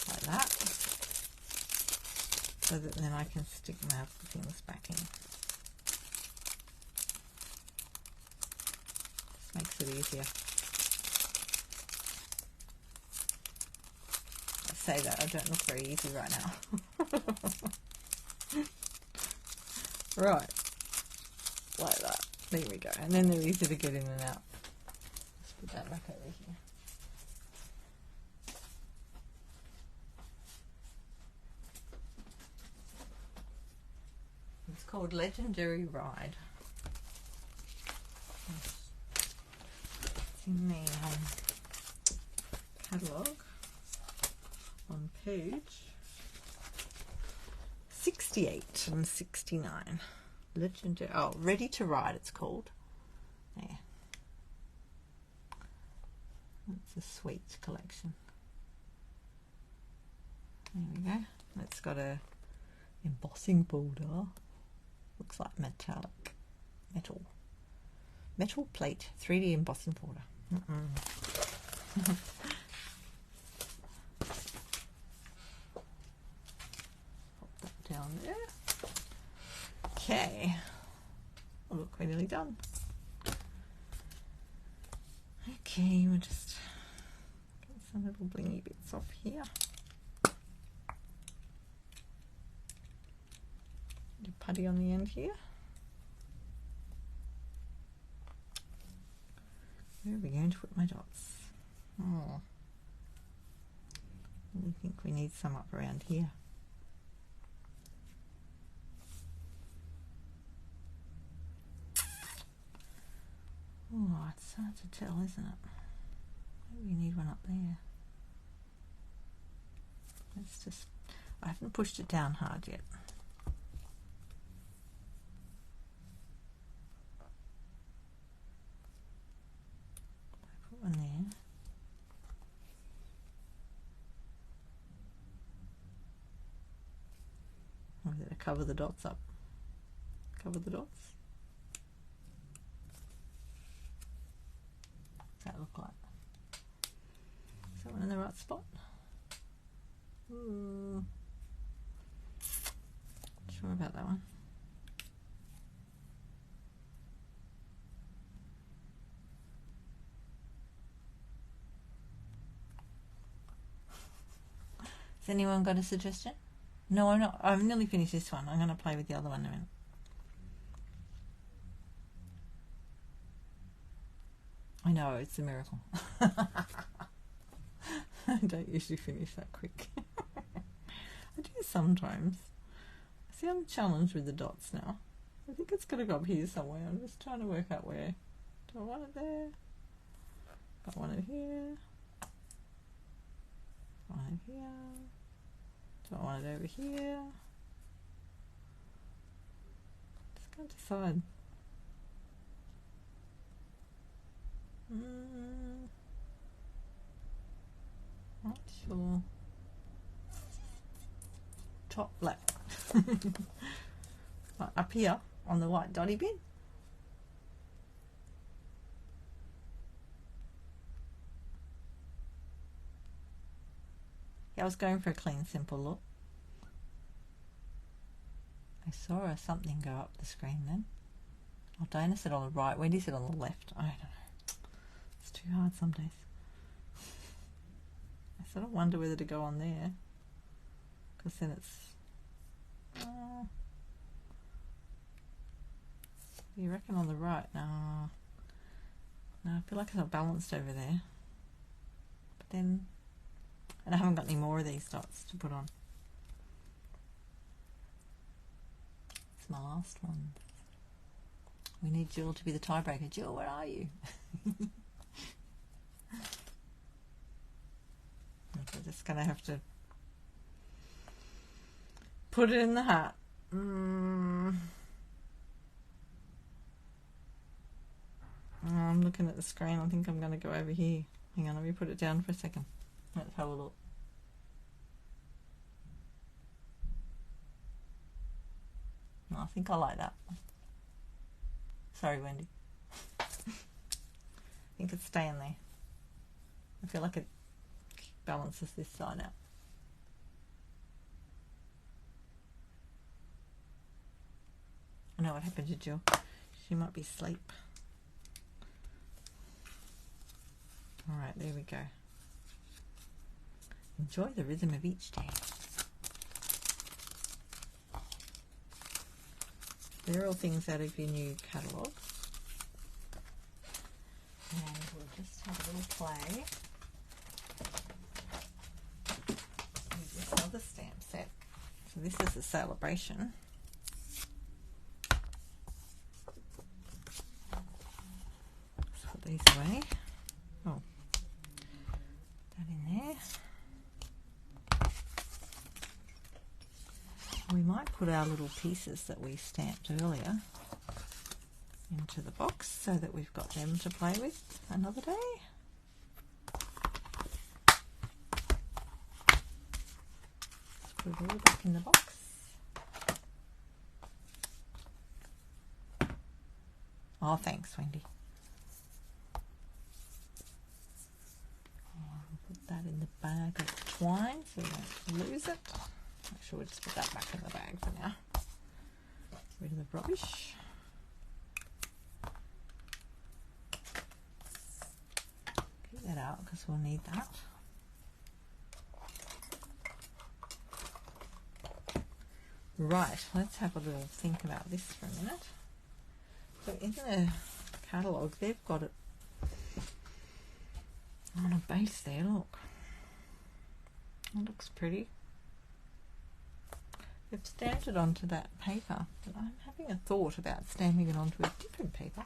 Like that. So that then I can stick my other things back in. Just makes it easier. say that. I don't look very easy right now. Right. Like that. There we go. And then they're easy to get in and out. Let's put that back over here. It's called Legendary Ride. It's in the catalogue on page 68 and 69. Legendary, oh, Ready to Ride it's called. There. It's a sweets collection. There we go. It's got a embossing border. Looks like metallic. Metal plate, 3D embossing border. Pop that down there. Okay. Oh, look, we're nearly done. Okay, we'll just get some little blingy bits off here. Putty on the end here. Where are we going to put my dots? Oh, I think we need some up around here. Oh, it's hard to tell, isn't it? Maybe we need one up there. Let's just, I haven't pushed it down hard yet. One there. I'm going to cover the dots up. Cover the dots. What's that look like? Is that one in the right spot? Ooh. Not sure about that one. Has anyone got a suggestion? No, I'm not. I've nearly finished this one. I'm going to play with the other one in a minute. I know, it's a miracle. I don't usually finish that quick. I do sometimes. See, I'm challenged with the dots now. I think it's going to go up here somewhere. I'm just trying to work out where. Do I want it there? I want it here. Do I want it here? Do I want it over here? Just can't decide. Not sure. Top left. Up here on the white dotty bin. Yeah, I was going for a clean, simple look. I saw something go up the screen then. Oh, Dana said on the right. Wendy said on the left. I don't know. It's too hard some days. I sort of wonder whether to go on there. Because then it's... you reckon on the right? No. No, I feel like it's not balanced over there. But then... and I haven't got any more of these dots to put on. It's my last one. We need Jill to be the tiebreaker. Jill, where are you? We're just going to have to put it in the hat. I'm looking at the screen. I think I'm going to go over here. Hang on, let me put it down for a second. Let's have a look. No, I think I like that. Sorry, Wendy. I think it's staying there. I feel like it balances this side out. I know what happened to Jill. She might be asleep. Alright, there we go. Enjoy the rhythm of each day. They're all things out of your new catalogue. And we'll just have a little play with this other stamp set. So this is the Sale-A-Bration. Let's put these away. Oh, put that in there. We might put our little pieces that we stamped earlier into the box so that we've got them to play with another day. Let's put it all back in the box. Oh, thanks, Wendy. I'll put that in the bag of twine so we don't lose it. Actually, we'll just put that back in the bag for now. Get rid of the rubbish. Keep that out because we'll need that. Right, let's have a little think about this for a minute. So in the catalogue, they've got it on a base there, look. It looks pretty. They've stamped it onto that paper, but I'm having a thought about stamping it onto a different paper.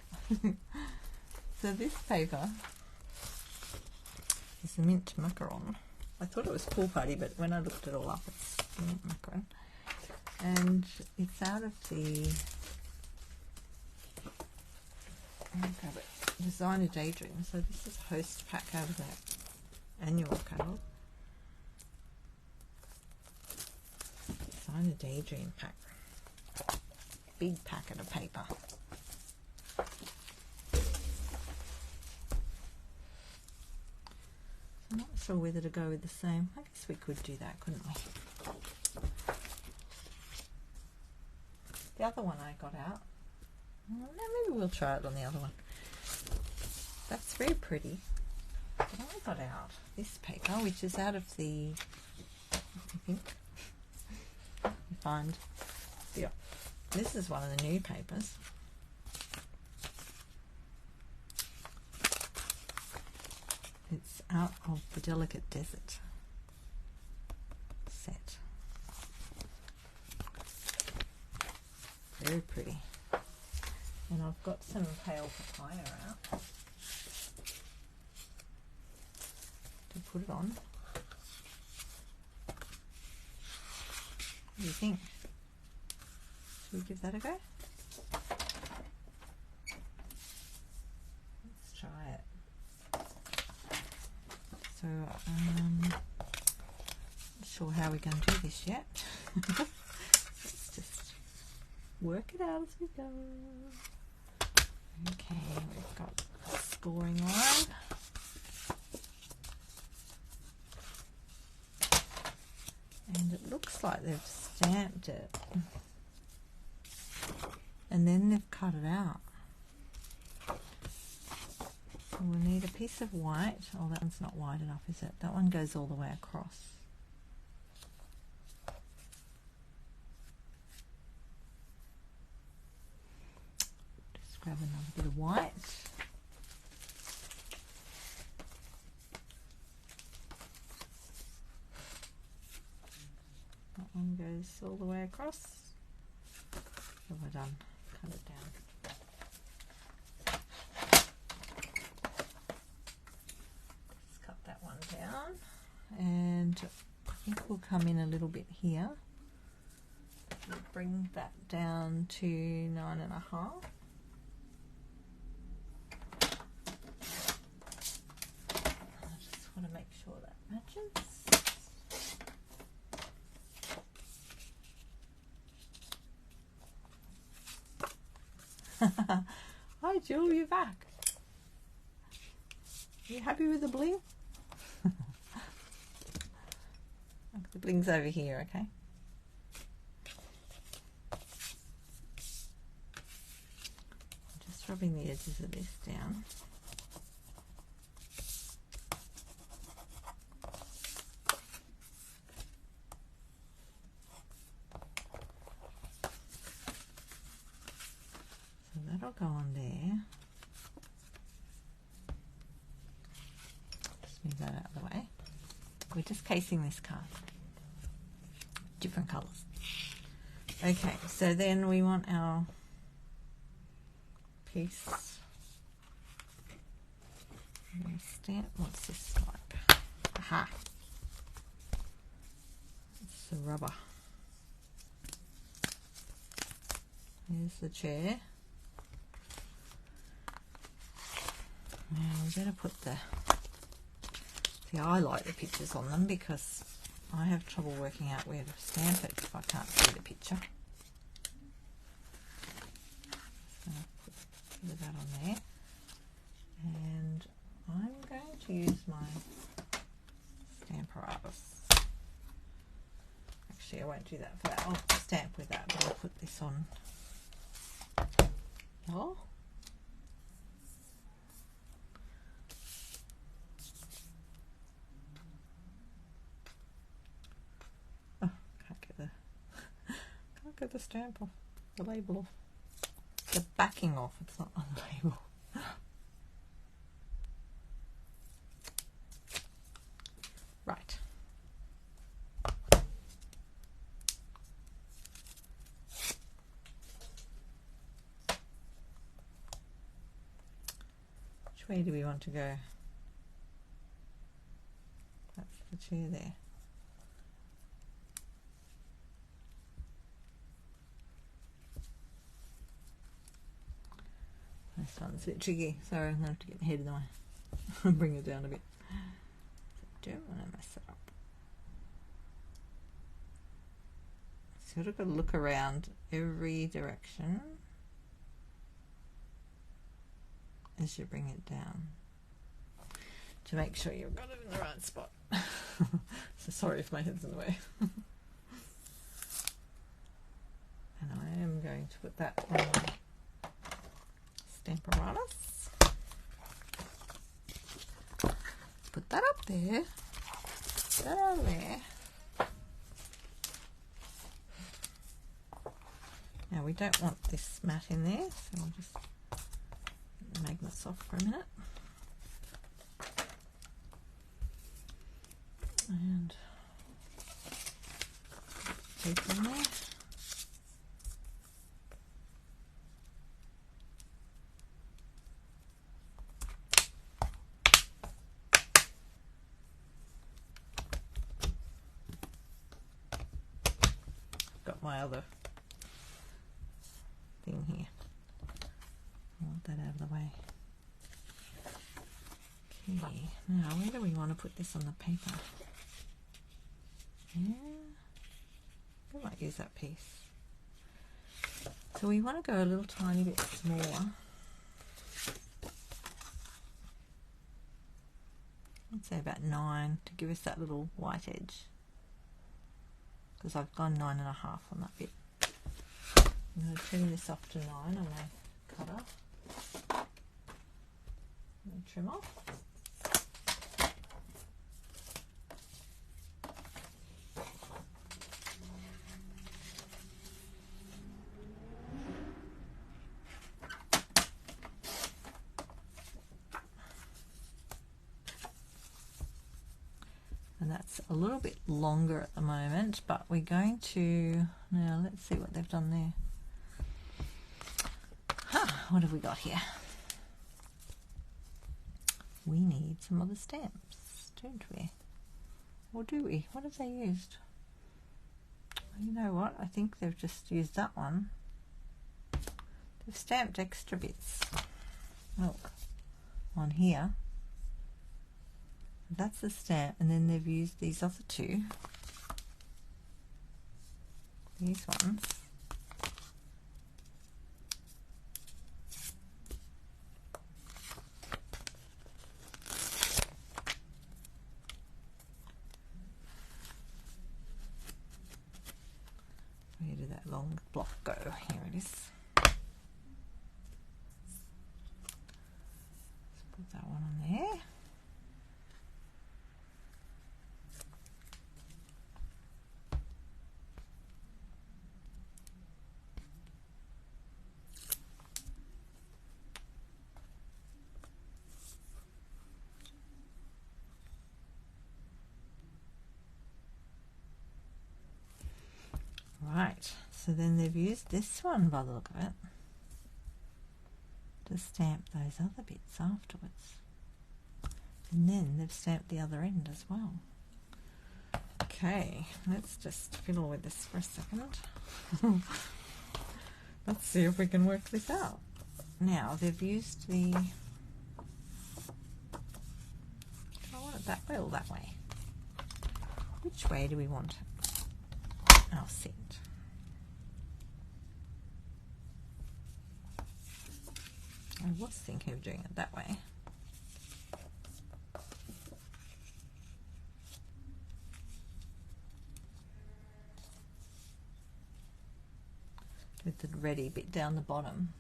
So this paper is the mint macaron. I thought it was Pool Party, but when I looked it all up, it's mint macaron. And it's out of the Designer Daydream. So this is a host pack out of that annual catalogue. Designer Daydream pack. Big packet of paper. I'm not sure whether to go with the same. I guess we could do that, couldn't we? The other one I got out. Well, no, maybe we'll try it on the other one. That's very pretty. But I got out this paper, which is out of the, I think, you find, yeah, this is one of the new papers. It's out of the Delicate Desert set. Very pretty. And I've got some pale papaya out to put it on. What do you think? Should we give that a go? Let's try it. So, not sure how we're going to do this yet. Let's just work it out as we go. Okay, we've got a scoring line. And it looks like they've stamped it. And then they've cut it out. So we'll need a piece of white. Oh, that one's not wide enough, is it? That one goes all the way across. Just grab another bit of white. That one goes all the way across. What have I done? Cut it down. Just cut that one down, and I think we'll come in a little bit here. We'll bring that down to 9.5. I just want to make sure that matches. Hi Jill, you're back. You happy with the bling? The bling's over here, okay? Just rubbing the edges of this down. that'll go on there. Just move that out of the way. We're just casing this card. Different colours. Okay, so then we want our piece. Stamp. What's this like? Aha! It's the rubber. Here's the chair. Now we're going to put the. See, I like the pictures on them because I have trouble working out where to stamp it if I can't see the picture. Just going to put that on there. And I'm going to use my Stamparatus. Actually, I won't do that for that. I'll stamp with that, but I'll put this on. Oh. Oh, can't get the stamp off, the label off. The backing off, it's not on the label. Right. Which way do we want to go? That's the chair there. This one's a bit tricky. Sorry, I'm going to have to get the head in the way and bring it down a bit. Don't want to mess it up. Sort of got to look around every direction as you bring it down to make sure you've got it in the right spot. So sorry if my head's in the way. And I am going to put that on Stamparatus. Put that up there, put that over there. Now we don't want this mat in there, so we'll just get the magnets off for a minute. And tape in there. Got my other thing here. I want that out of the way. Okay, now where do we want to put this on the paper? Yeah, we might use that piece. So we want to go a little tiny bit smaller. I'd say about 9 to give us that little white edge, because I've gone 9.5 on that bit. I'm going to trim this off to 9 on my cutter. And trim off. And that's a little bit longer at the moment, but we're going to, now let's see what they've done there. What have we got here? We need some other stamps, don't we? Or do we? What have they used? You know what? I think they've just used that one. They've stamped extra bits. Look, on here. That's the stamp, and then they've used these other two. These ones. Where did that long block go? Here it is. Let's put that one on there. Right, so then they've used this one by the look of it to stamp those other bits afterwards. And then they've stamped the other end as well. Okay, let's just fiddle with this for a second. Let's see if we can work this out. Now, they've used the... Do I want it that way or that way? Which way do we want our set? I was thinking of doing it that way. With the ready bit down the bottom.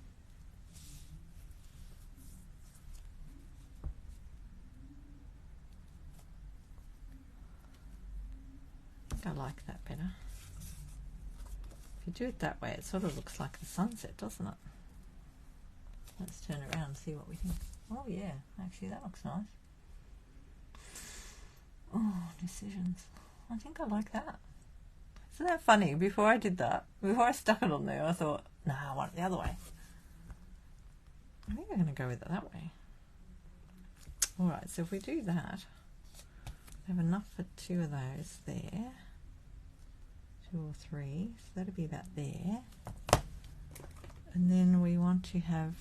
I think I like that better. If you do it that way, it sort of looks like the sunset, doesn't it? Let's turn around and see what we think. Oh yeah, actually that looks nice. Oh, decisions. I think I like that. Isn't that funny? Before I did that, before I stuck it on there, I thought, nah, I want it the other way. I think I'm going to go with it that way. Alright, so if we do that, we have enough for 2 of those there. 2 or 3, so that'll be about there. And then we want to have,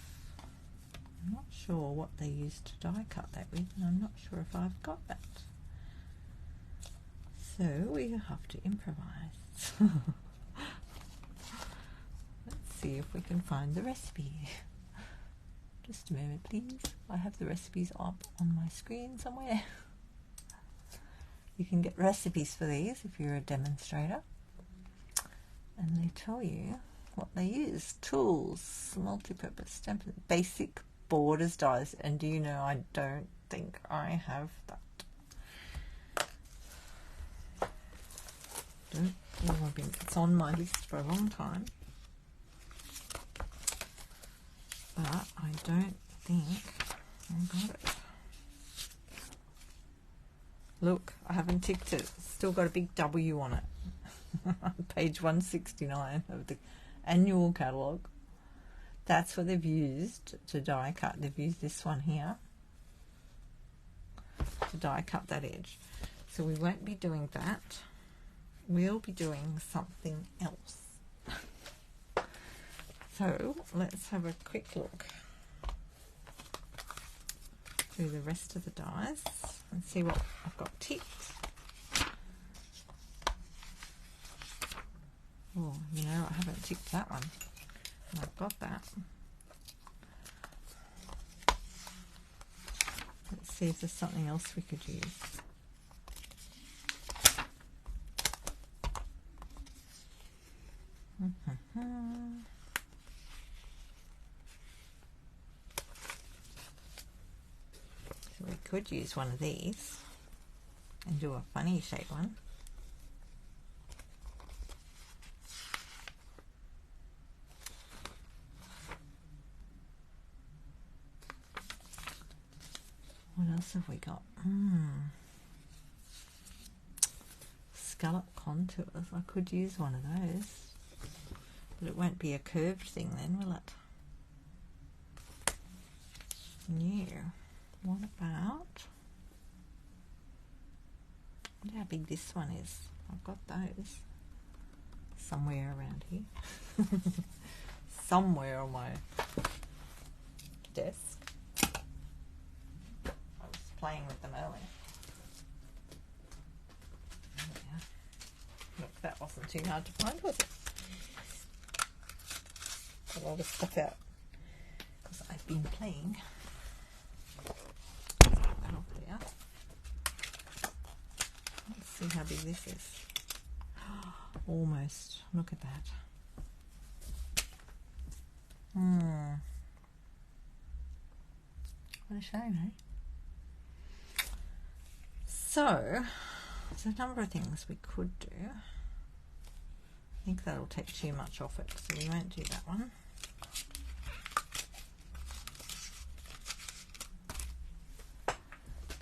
I'm not sure what they used to die cut that with, and I'm not sure if I've got that. So we have to improvise. Let's see if we can find the recipe. Just a moment, please. I have the recipes up on my screen somewhere. You can get recipes for these if you're a demonstrator. And they tell you what they use. Tools, multi-purpose stamp, basic borders dies. And do you know, I don't think I have that. It's on my list for a long time, but I don't think I got it. Look, I haven't ticked it. It's still got a big W on it. Page 169 of the annual catalogue. That's what they've used to die cut. They've used this one here to die cut that edge. So we won't be doing that. We'll be doing something else. So let's have a quick look through the rest of the dies and see what I've got ticked. Oh, you know, I haven't ticked that one. And I've got that. Let's see if there's something else we could use. So we could use one of these and do a funny shape one. What else have we got? Scallop contours. I could use one of those. But it won't be a curved thing then, will it? Yeah. What about... I wonder how big this one is. I've got those somewhere around here. Somewhere on my desk. I was playing with them earlier. Yeah. Look, that wasn't too hard to find, was it? A lot of stuff out because I've been playing. That'll put out. Let's see how big this is. Almost. Look at that. What a shame, eh? So, there's a number of things we could do. I think that'll take too much off it, so we won't do that one.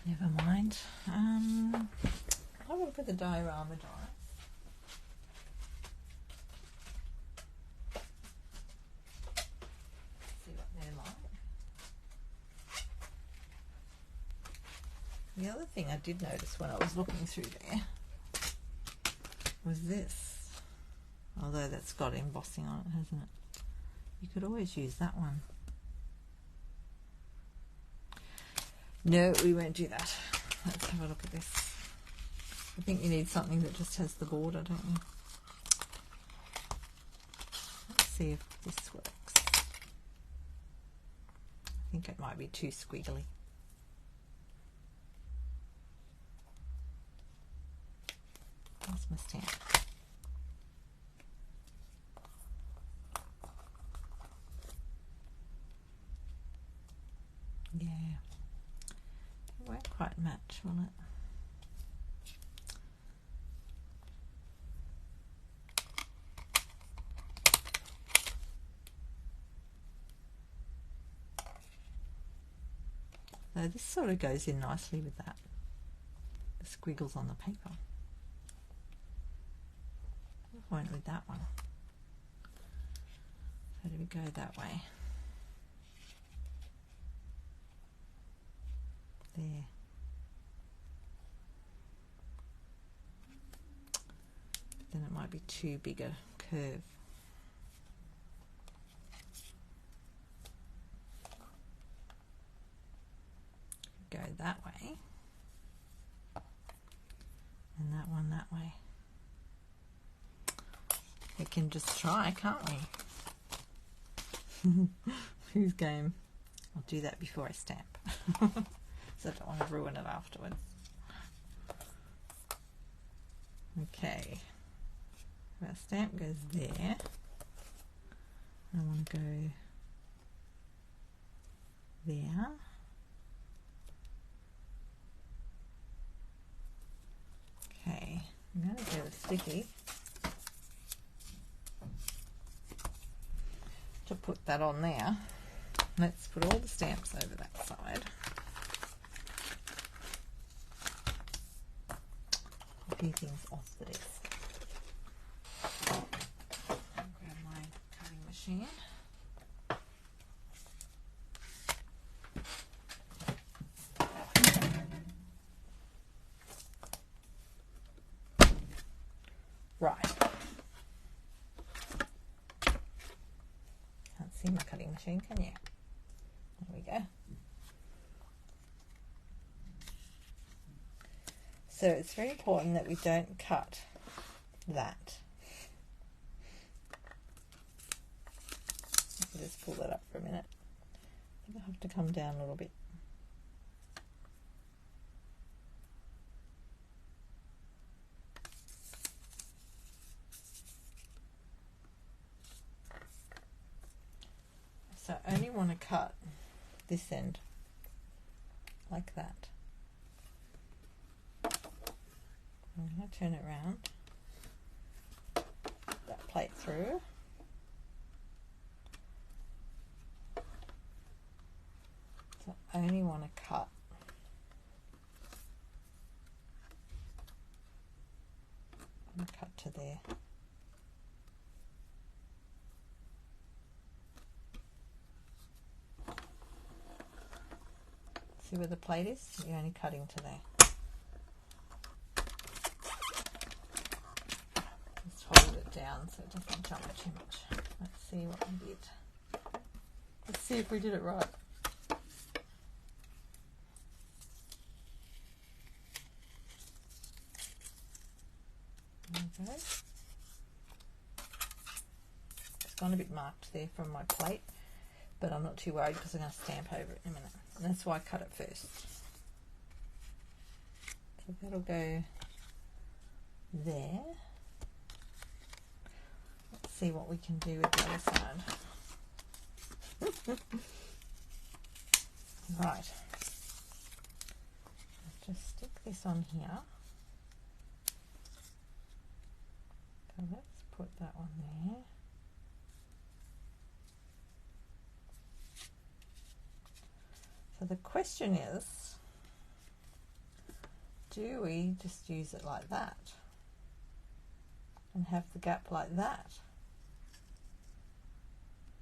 Never mind. I will put the diorama die. The other thing I did notice when I was looking through there was this. Although that's got embossing on it, hasn't it? You could always use that one. No, we won't do that. Let's have a look at this. I think you need something that just has the border, don't you? Let's see if this works. I think it might be too squiggly. That's my stamp. Yeah, it won't quite match, will it? So this sort of goes in nicely with that, the squiggles on the paper. Won't with that one. So do we go that way? There. But then it might be too big a curve. Go that way. And that one that way. We can just try, can't we? Whose game? I'll do that before I stamp. So I don't want to ruin it afterwards. Okay. Our stamp goes there. I want to go there. Okay, I'm going to get a sticky to put that on there. Let's put all the stamps over that side. A few things off the desk. I'll grab my cutting machine. Right. Can't see my cutting machine, can you? There we go. So it's very important that we don't cut that. I'll just pull that up for a minute. I think I have to come down a little bit. So I only want to cut this end like that. I'm going to turn it around, that plate through. So I only want to cut to there. See where the plate is? You're only cutting to there. Just hold it down so it doesn't jump too much. Let's see what we did. Let's see if we did it right. There we go. It's gone a bit marked there from my plate, but I'm not too worried because I'm going to stamp over it in a minute. And that's why I cut it first. So that'll go there. Let's see what we can do with the other side. Right. Let's just stick this on here. So let's put that one there. So the question is, do we just use it like that and have the gap like that?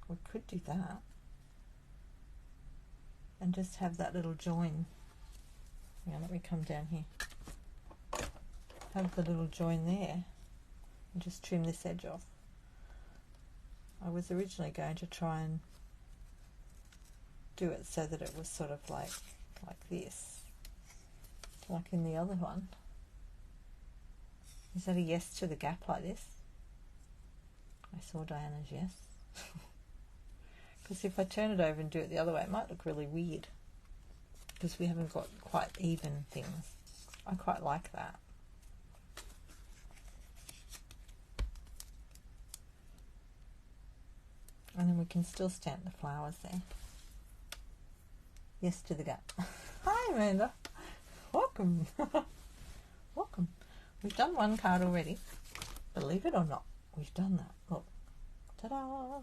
We could do that and just have that little join Now let me come down here. Have the little join there and just trim this edge off. I was originally going to try and do it so that it was sort of like this, like in the other one. Is that a yes to the gap like this? I saw Diana's yes. Because if I turn it over and do it the other way, it might look really weird because we haven't got quite even things. I quite like that. And then we can still stamp the flowers there. Yes to the gap. Hi Amanda. Welcome. Welcome. We've done one card already. Believe it or not, we've done that. Look. Ta-da!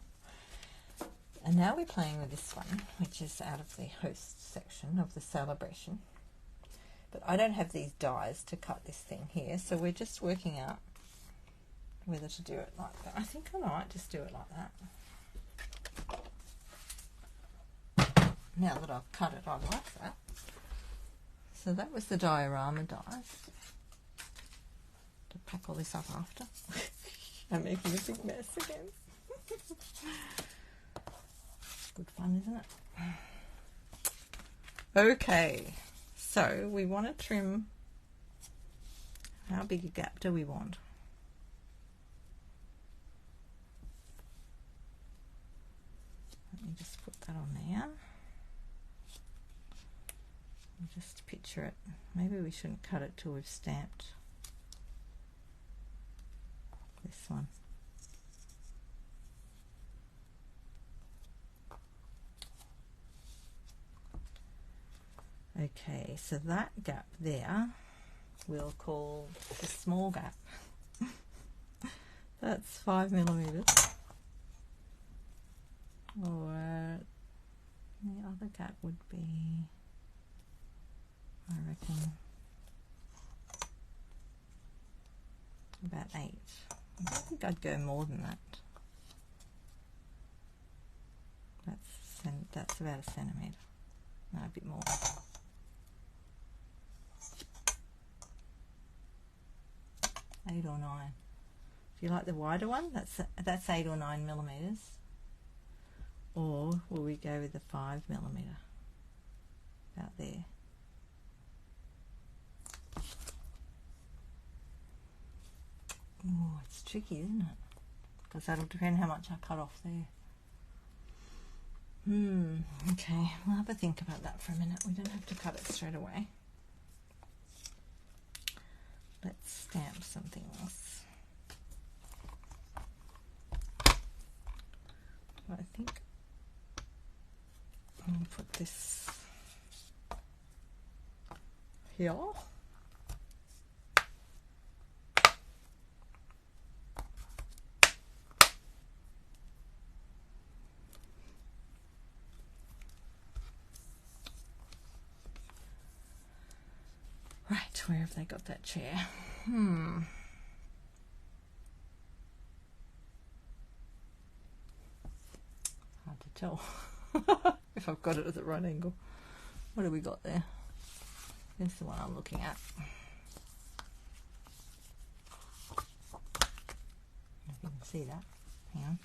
And now we're playing with this one, which is out of the host section of the Sale-A-Bration. But I don't have these dies to cut this thing here, so we're just working out whether to do it like that. I think I might just do it like that. Now that I've cut it, I like that. So that was the diorama dies. To pack all this up after. I'm making a big mess again. Good fun, isn't it? Okay, so we want to trim. How big a gap do we want? Let me just put that on there. Just picture it. Maybe we shouldn't cut it till we've stamped this one. Okay, so that gap there we'll call the small gap. That's 5 millimeters. Or the other gap would be, I reckon, about 8. I think I'd go more than that. That's about a centimetre. No, a bit more. Eight or 9. Do you like the wider one? That's 8 or 9 millimeters. Or will we go with the 5 millimeter? About there. Oh, it's tricky, isn't it? Because that'll depend how much I cut off there. Okay, we'll have a think about that for a minute. We don't have to cut it straight away. Let's stamp something else. I think I'll put this here. Right, where have they got that chair? Hard to tell if I've got it at the right angle. What have we got there? Here's the one I'm looking at. If you can see that. Hang on.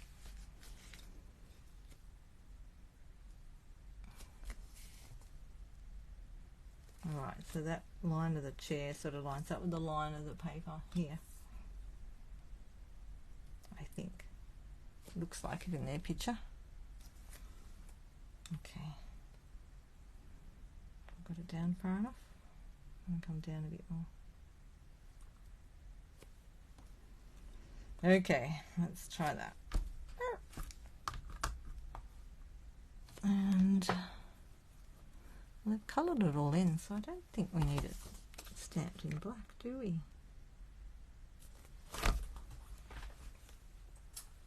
Alright, so that line of the chair sort of lines up with the line of the paper here. I think. Looks like it in their picture. Okay. I've got it down far enough. And come down a bit more. Okay, let's try that. And we've coloured it all in, so I don't think we need it stamped in black, do we? I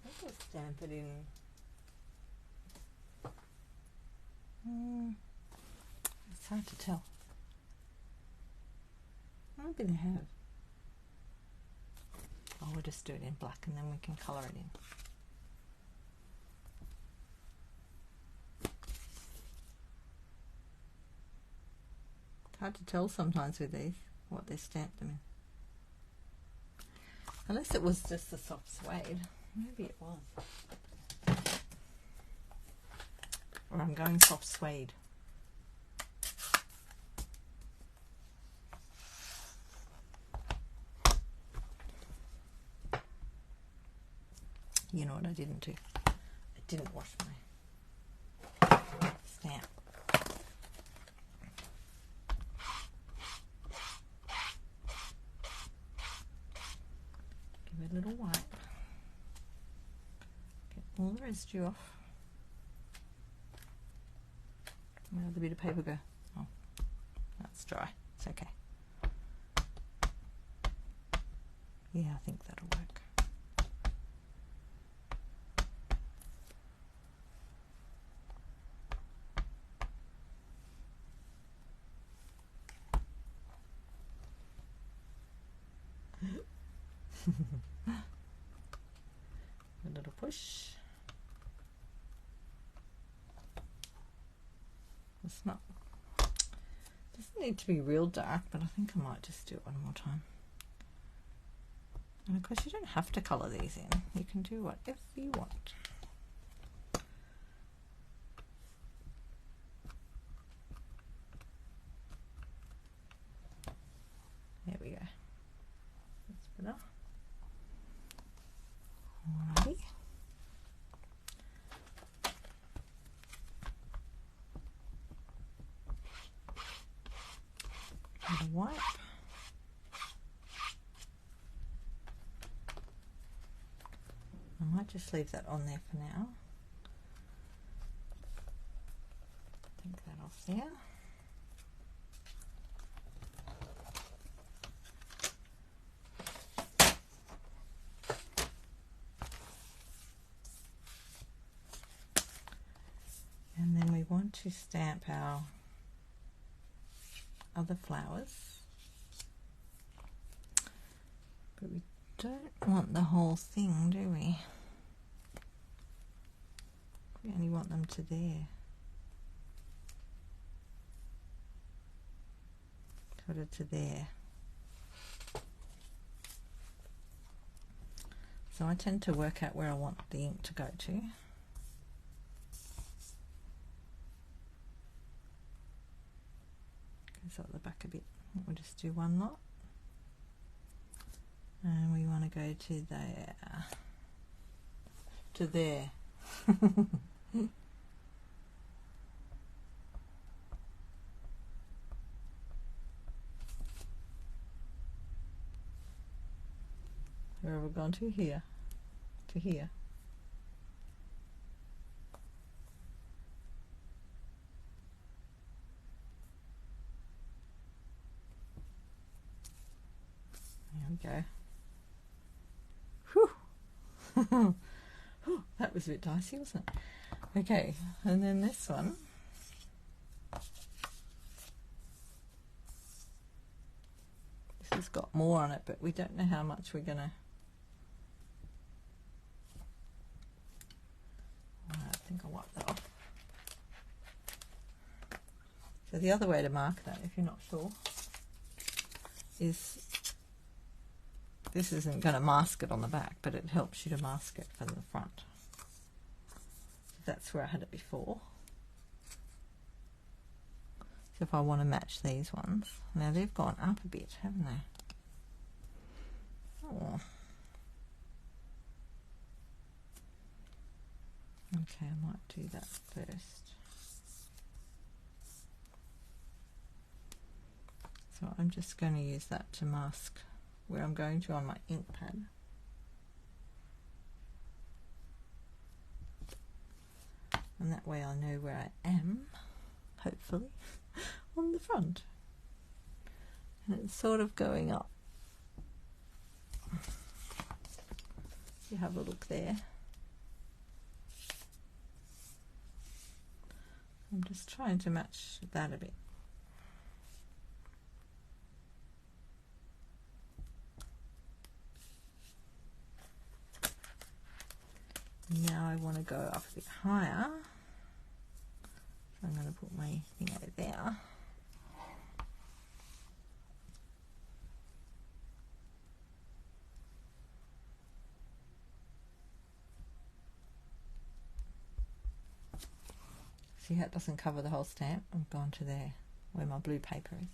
think we'll stamp it in. It's hard to tell. Maybe they have. Oh, we'll just do it in black and then we can colour it in. It's hard to tell sometimes with these what they stamped them in. Unless it was just the soft suede. Maybe it was. Or I'm going soft suede. You know what I didn't do? I didn't wash my stamp. Give it a little wipe. Get all the residue off. Where'd the bit of paper go? Oh, that's dry. It's okay. Yeah, I think that'll work. A little push. It's not, doesn't need to be real dark, but I think I might just do it one more time. And of course you don't have to colour these in, you can do whatever you want. There we go. That's better. Alrighty. And a wipe. I might just leave that on there for now. Take that off there. And then we want to stamp our other flowers, but we don't want the whole thing, do we? We only want them to there. Sort of to there. So I tend to work out where I want the ink to go to. Goes up the back a bit. We'll just do one lot. And we want to go to there. To there. Where have we gone to? Here. To here. There we go. Whew. Whew, that was a bit dicey, wasn't it? Okay, and then this one. This has got more on it, but we don't know how much we're going to... I think I'll wipe that off. So the other way to mark that, if you're not sure, is... This isn't going to mask it on the back, but it helps you to mask it from the front. So that's where I had it before. So if I want to match these ones, now they've gone up a bit, haven't they? Oh. Okay, I might do that first. So I'm just going to use that to mask where I'm going to on my ink pad. And that way I know where I am, hopefully, on the front. And it's sort of going up. You have a look there. I'm just trying to match that a bit. Now I want to go up a bit higher. So I'm going to put my thing over there. See how it doesn't cover the whole stamp? I've gone to there where my blue paper is.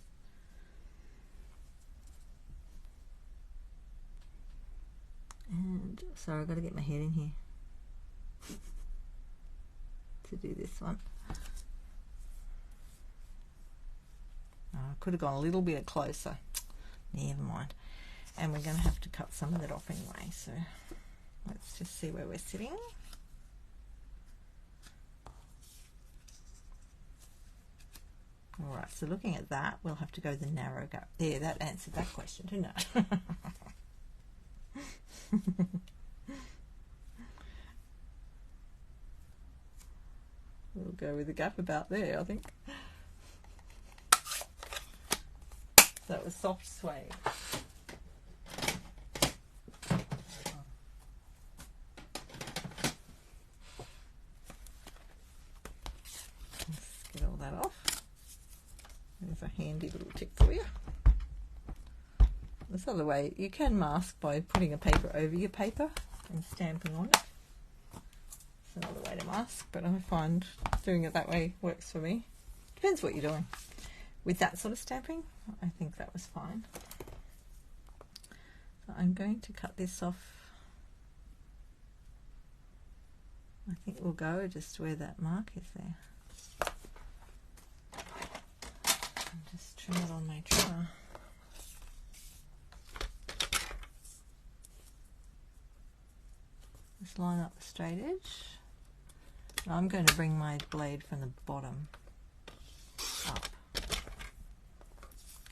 And sorry, I've got to get my head in here to do this one. Oh, I could have gone a little bit closer. Never mind. And we're going to have to cut some of that off anyway, so let's just see where we're sitting. Alright, so looking at that, we'll have to go the narrow gap. There, that answered that question, didn't it? We'll go with the gap about there, I think. That was soft suede. Let's get all that off. There's a handy little tip for you. This other way, you can mask by putting a paper over your paper and stamping on it. It's another way to mask, but I find doing it that way works for me. Depends what you're doing. With that sort of stamping, I think that was fine. So I'm going to cut this off. I think we'll go just where that mark is there. And just trim it on my trimmer. Just line up the straight edge. Now I'm going to bring my blade from the bottom up.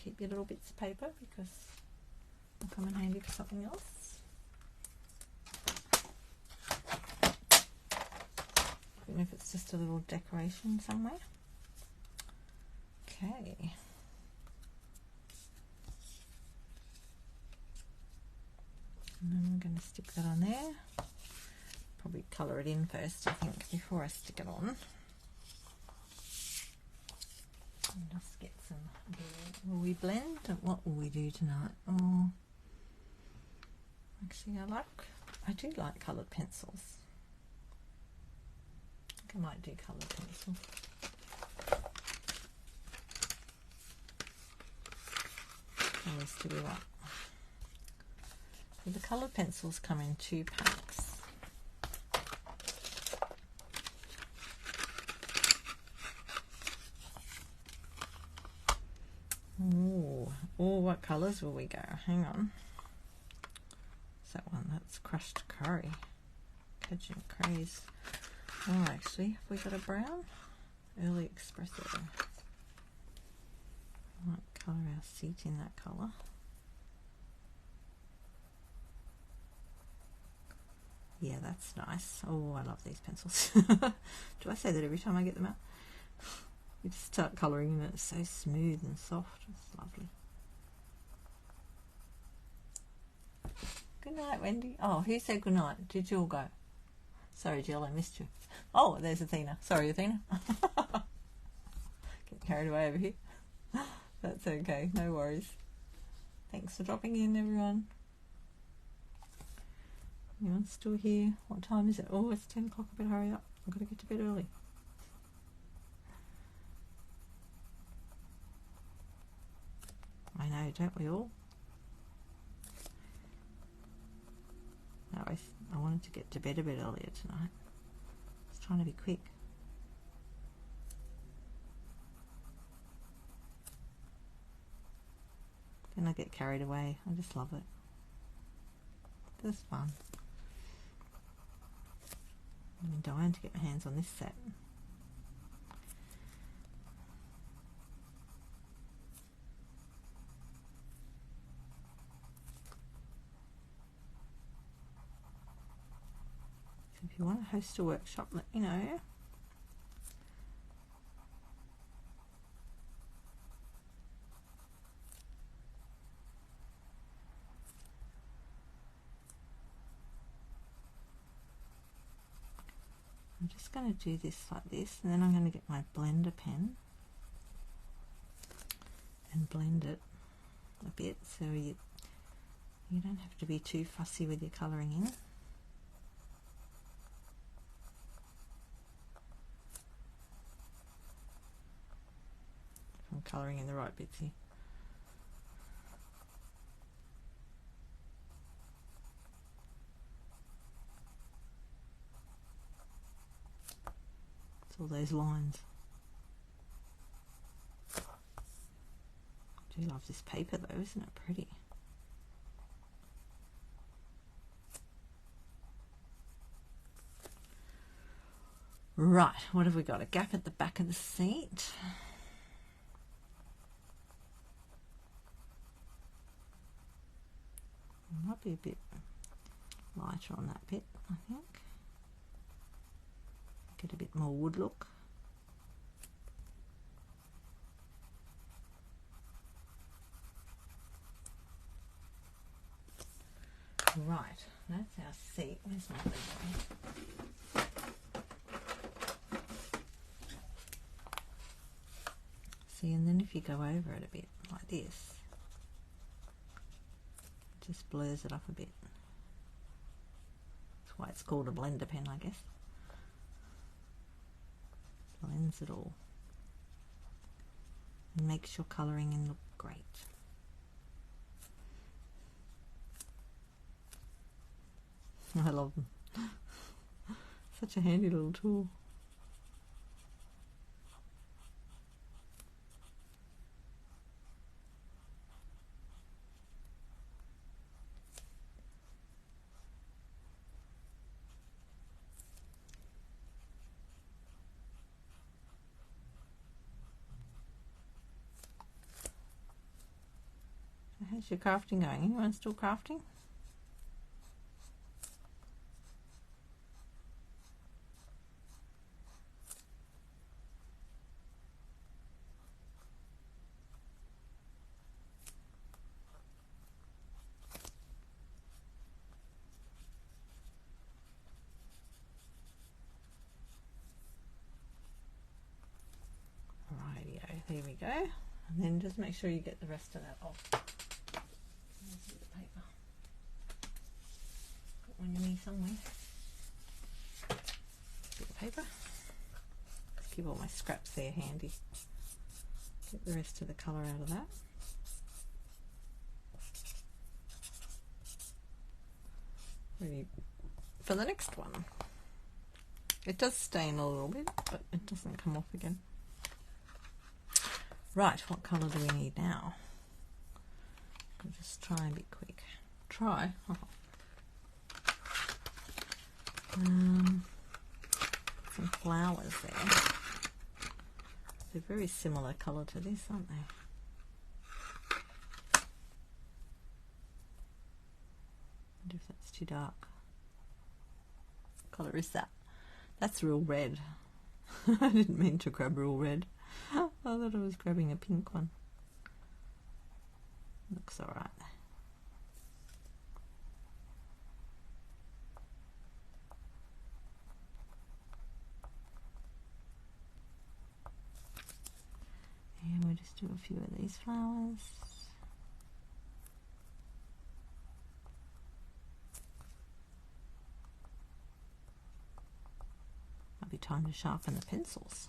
Keep your little bits of paper because they'll come in handy for something else. Even if it's just a little decoration somewhere. Okay. And then I'm going to stick that on there. Probably colour it in first, I think, before I stick it on. And just get some blue. Will we blend? What will we do tonight? Oh, actually, I do like coloured pencils. I think I might do coloured pencil. Colours do we want? So the coloured pencils come in 2 packs. Oh, what colours will we go? Hang on. What's that one? That's crushed curry. Cajun craze. Oh, actually, have we got a brown? Early espresso. I might colour our seat in that colour. Yeah, that's nice. Oh, I love these pencils. Do I say that every time I get them out? You just start colouring and it's so smooth and soft. It's lovely. Good night, Wendy. Oh, who said good night? Did you all go? Sorry, Jill, I missed you. Oh, there's Athena. Sorry, Athena. Get carried away over here. That's okay, no worries. Thanks for dropping in, everyone. Anyone still here? What time is it? Oh, it's 10 o'clock. I better hurry up. I've got to get to bed early. I know, don't we all? No, I wanted to get to bed a bit earlier tonight. I was trying to be quick. Then I get carried away. I just love it. It's fun. I'm dying to get my hands on this set. So if you want to host a workshop, let me know. I'm just going to do this like this, and then I'm going to get my blender pen and blend it a bit so you don't have to be too fussy with your colouring in. colouring in the right bits here. It's all those lines. I do love this paper though, isn't it pretty? Right, what have we got? A gap at the back of the seat. Might be a bit lighter on that bit, I think. Get a bit more wood look. Right, that's our seat. Where's my lever? See, and then if you go over it a bit like this, it just blurs it up a bit. That's why it's called a blender pen, I guess. Blends it all and makes your colouring in look great. I love them. Such a handy little tool. How's your crafting going? Anyone still crafting? Rightio, there we go. And then just make sure you get the rest of that off. There's a bit of paper. Got one in here somewhere. Bit of paper. Just keep all my scraps there handy. Get the rest of the colour out of that. Ready for the next one. It does stain a little bit, but it doesn't come off again. Right, what colour do we need now? I'll just try and be quick. Try. Oh. Some flowers there. They're very similar colour to this, aren't they? I wonder if that's too dark. What colour is that? That's real red. I didn't mean to grab real red. I thought I was grabbing a pink one. Looks alright. And we'll just do a few of these flowers. Might be time to sharpen the pencils.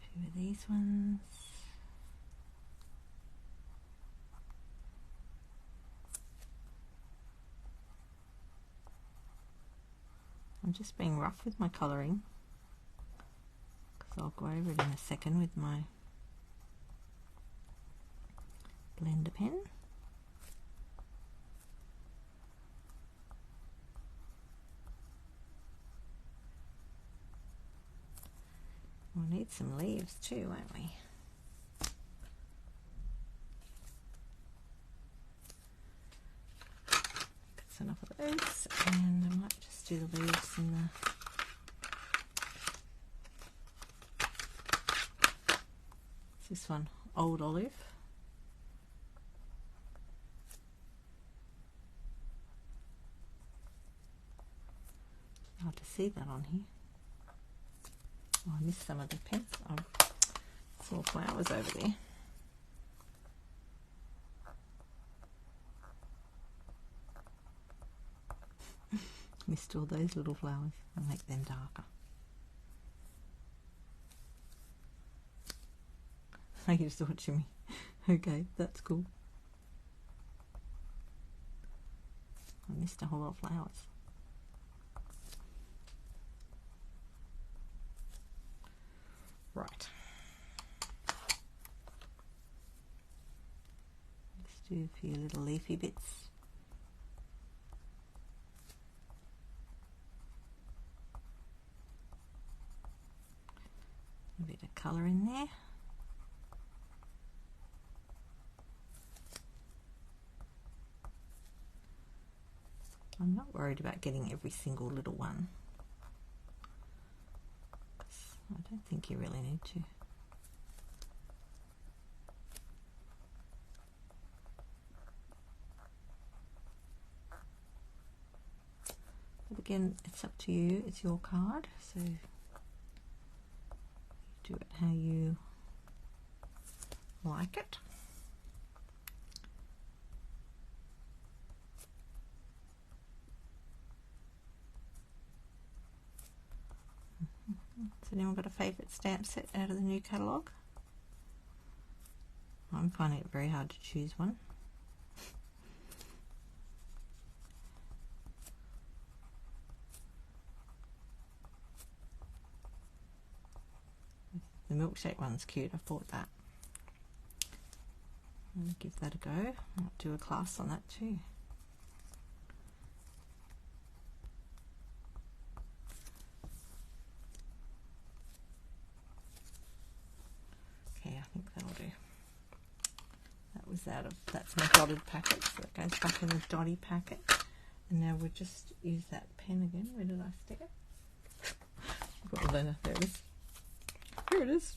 A few of these ones. I'm just being rough with my colouring because I'll go over it in a second with my blender pen. We'll need some leaves too, won't we? That's enough of those, and I might just do the leaves in the what's this one? Old Olive. Hard to see that on here. Oh, I missed some of the pens. I saw flowers over there. Missed all those little flowers. I'll make them darker. You're just watching me. Okay, that's cool. I missed a whole lot of flowers. Right. Let's do a few little leafy bits. A bit of colour in there. I'm not worried about getting every single little one. I don't think you really need to. But again, it's up to you. It's your card, so you do it how you like it. Has anyone got a favourite stamp set out of the new catalogue? I'm finding it very hard to choose one. The milkshake one's cute, I bought that. I'm going to give that a go. I'll do a class on that too. Okay, I think that'll do. That was out of, that's my dotted packet, so it goes back in the dotty packet. And now we'll just use that pen again. Where did I stick it? I've got a learner. There it is. Here it is.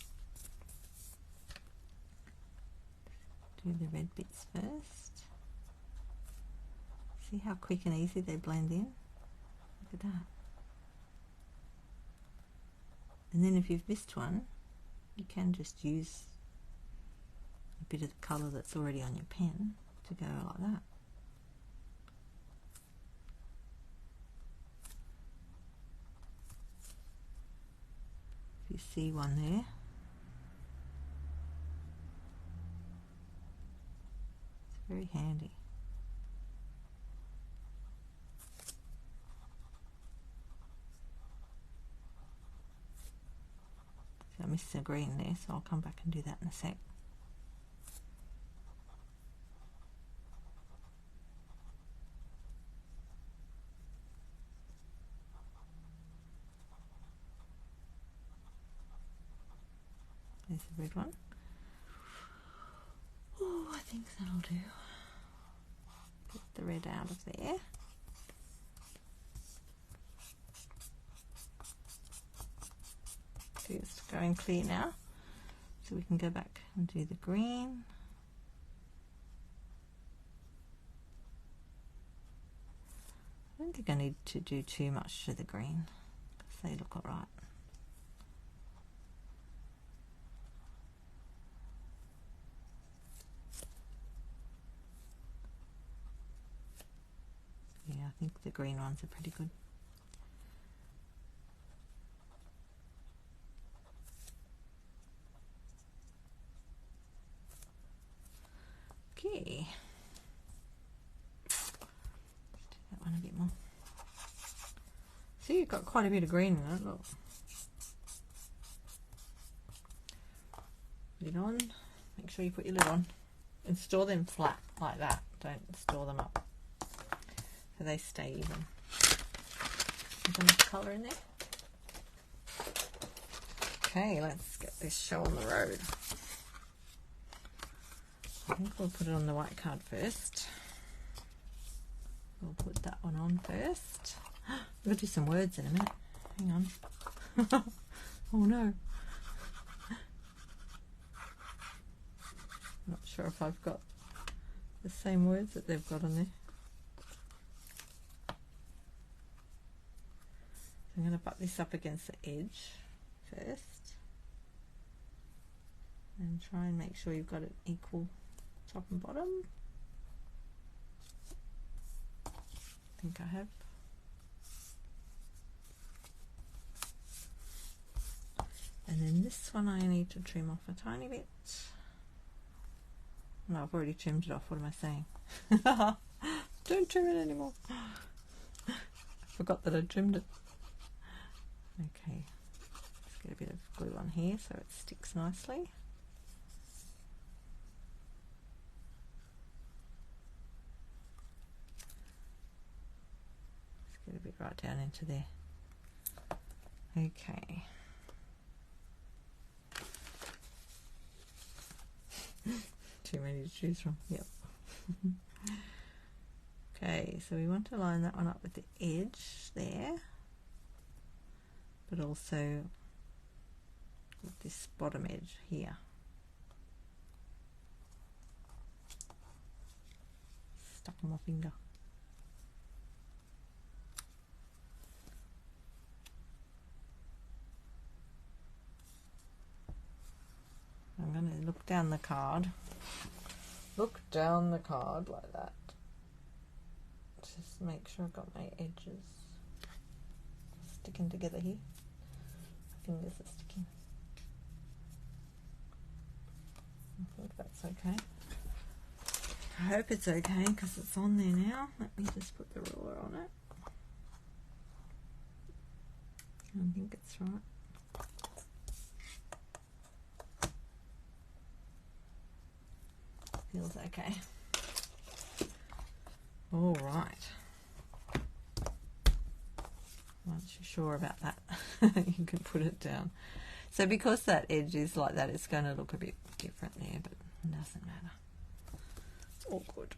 Do the red bits first. See how quick and easy they blend in? Look at that. And then if you've missed one, you can just use a bit of the colour that's already on your pen to go like that. If you see one there, it's very handy. So I missed the green there, so I'll come back and do that in a sec. There's the red one. Oh, I think that'll do. Get the red out of there. See, it's going clear now. So we can go back and do the green. I don't think I need to do too much to the green because they look alright. Yeah, I think the green ones are pretty good. Okay. Let's do that one a bit more. See, you've got quite a bit of green in it, look. Lid on. Make sure you put your lid on. And store them flat like that. Don't store them up. So they stay even. There's enough colour in there. Okay, let's get this show on the road. I think we'll put it on the white card first. We'll put that one on first. We've got to do some words in a minute. Hang on. Oh no. Not sure if I've got the same words that they've got on there. I'm going to butt this up against the edge first and try and make sure you've got it equal top and bottom. I think I have. And then this one I need to trim off a tiny bit. No, I've already trimmed it off. What am I saying? Don't trim it anymore. I forgot that I trimmed it. Okay, let's get a bit of glue on here so it sticks nicely. Let's get a bit right down into there. Okay. Too many to choose from. Yep. Okay, so we want to line that one up with the edge there, but also with this bottom edge here. Stuck on my finger. I'm going to look down the card. Look down the card like that. Just make sure I've got my edges sticking together here. My fingers are sticking. I think that's okay. I hope it's okay because it's on there now. Let me just put the ruler on it. I think it's right. Feels okay. All right. Once you're sure about that, you can put it down. So because that edge is like that, it's going to look a bit different there, but it doesn't matter. It's all good.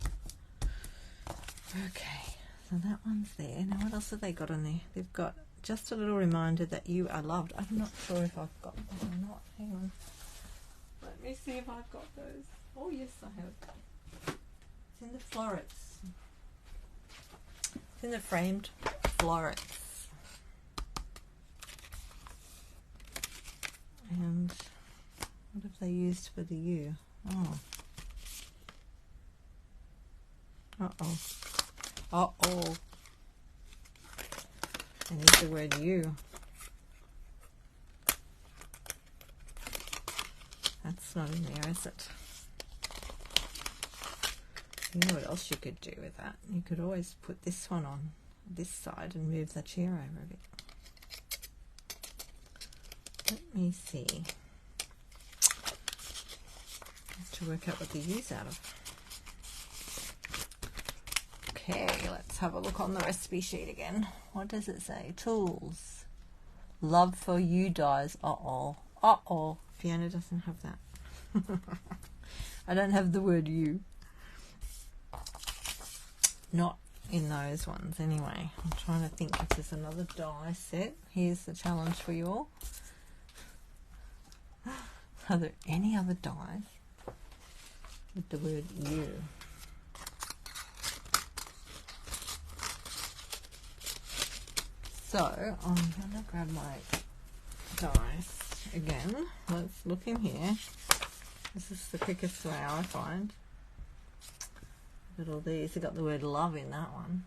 Okay, so that one's there. Now what else have they got on there? They've got just a little reminder that you are loved. I'm not sure if I've got them or not. Hang on. Let me see if I've got those. Oh yes, I have. It's in the florets. It's in the framed florets. And what have they used for the U? Oh. Uh-oh. Uh-oh. And there's the word U. That's not in there, is it? You know what else you could do with that? You could always put this one on this side and move the chair over a bit. Let me see. I have to work out what to use out of. Okay, let's have a look on the recipe sheet again. What does it say? Tools. Love for you dies. Uh-oh. Uh-oh. Fiona doesn't have that. I don't have the word you. Not in those ones anyway. I'm trying to think if there's another die set. Here's the challenge for you all. Are there any other dies with the word you? So I'm going to grab my dice again. Let's look in here. This is the quickest way I find. Look at all these. They've got the word love in that one.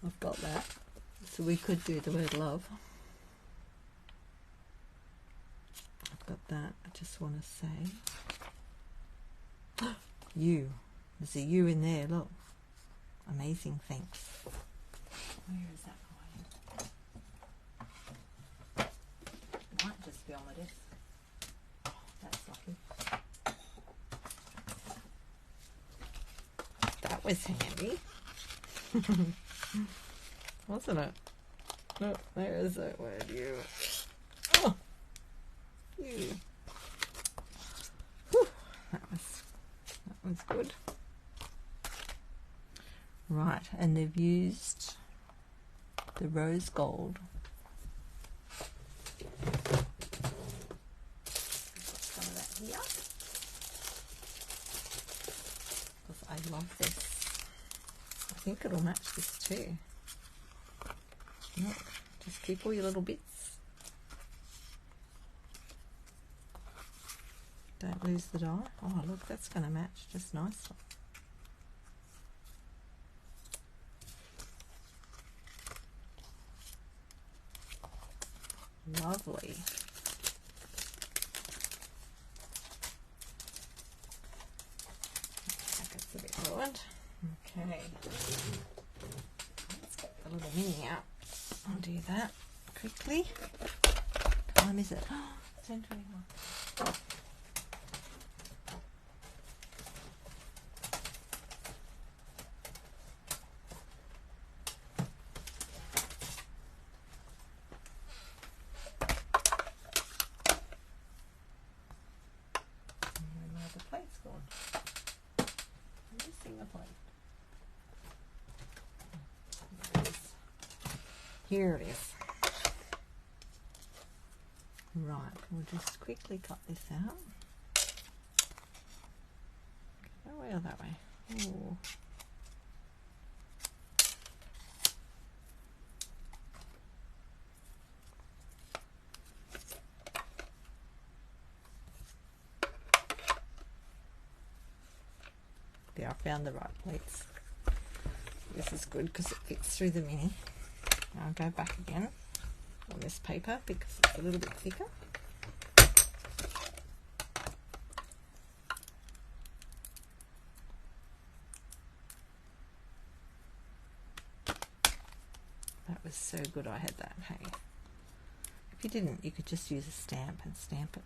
I've got that. So we could do the word love. I've got that. I just want to say you. There's a U in there, look. Amazing things. Where is that going? It might just be on the desk. Oh, that's lucky. That was handy. Wasn't it? Look, there is that word you. Oh, you. Whew, that was good. Right, and they've used the rose gold. Got some of that here. Because I love this. I think it'll match this too. Look, just keep all your little bits. Don't lose the dye. Oh, look, that's going to match just nicely. Lovely. Good. Okay. Let's get the little mini out. I'll do that quickly. What time is it? 10:21. The plate's gone. I'm missing the plate. Here it is. Right, we'll just quickly cut this out. That way or that way? Ooh. Yeah, I found the right plates. This is good because it fits through the mini. I'll go back again on this paper because it's a little bit thicker. That was so good I had that, hey. If you didn't, you could just use a stamp and stamp it.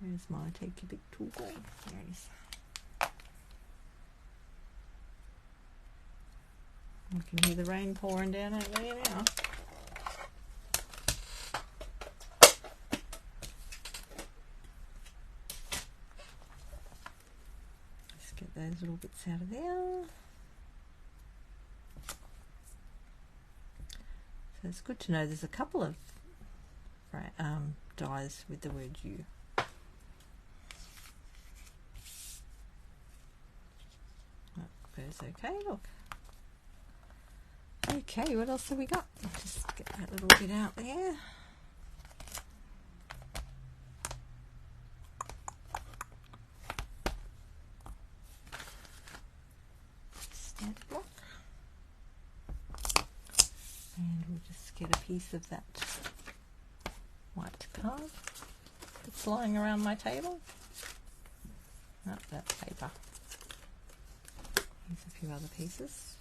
Where's my take your big tool? There it is. You can hear the rain pouring down over there now. Let's get those little bits out of there. So it's good to know there's a couple of dies with the word "you." Goes okay, look. Okay, what else have we got? Just get that little bit out there. Stamp block. And we'll just get a piece of that white card that's lying around my table. Oh, that's paper. Here's a few other pieces.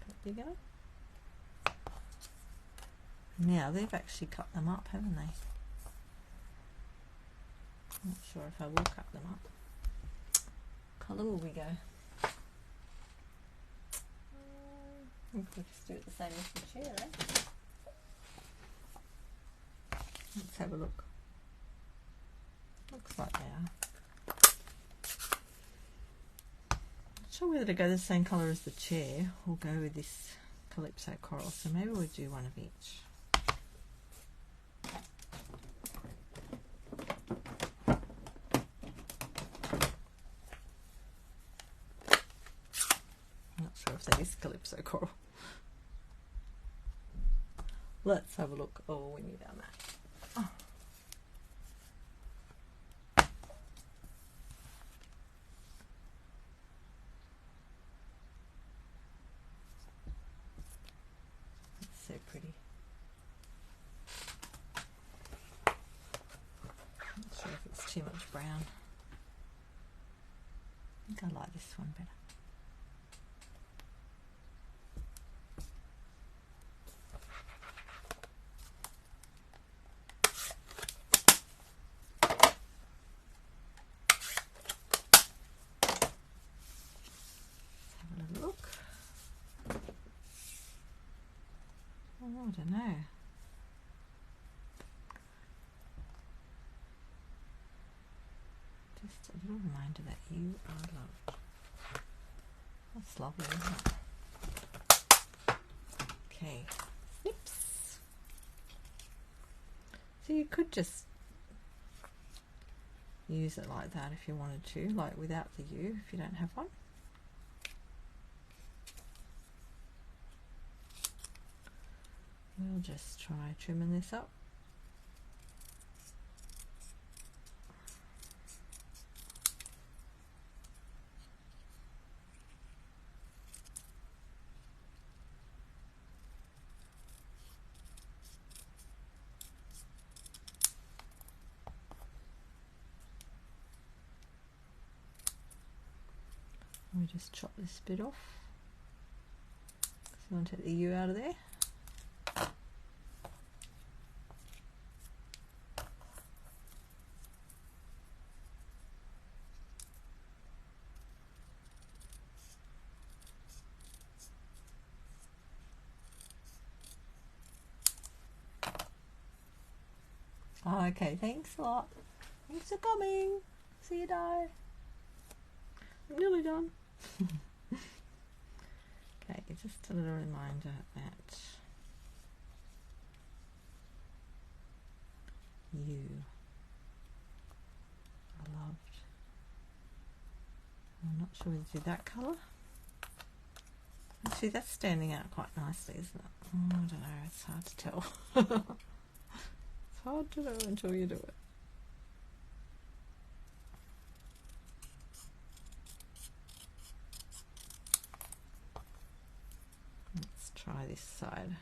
Bit bigger. Now they've actually cut them up, haven't they? Not sure if I will cut them up. What colour will we go? I think we'll just do it the same as the chair, eh? Let's have a look. Looks like they are. Not sure whether to go the same colour as the chair or go with this Calypso coral, so maybe we'll do one of each. Not sure if that is Calypso coral. Let's have a look. Oh, we need our mat. Oh. That's so pretty. Not sure if it's too much brown. I think I like this one better. I don't know. Just a little reminder that you are loved. That's lovely, isn't it? Okay, snips. So you could just use it like that if you wanted to, like without the U if you don't have one. We'll just try trimming this up. just chop this bit off. So I'll take the U out of there. Okay, thanks a lot. Thanks for coming. See you, die. I'm nearly done. Okay, just a little reminder that you are loved. I'm not sure whether to do that colour. Actually, that's standing out quite nicely, isn't it? Oh, I don't know, it's hard to tell. It's hard to know until you do it. Let's try this side.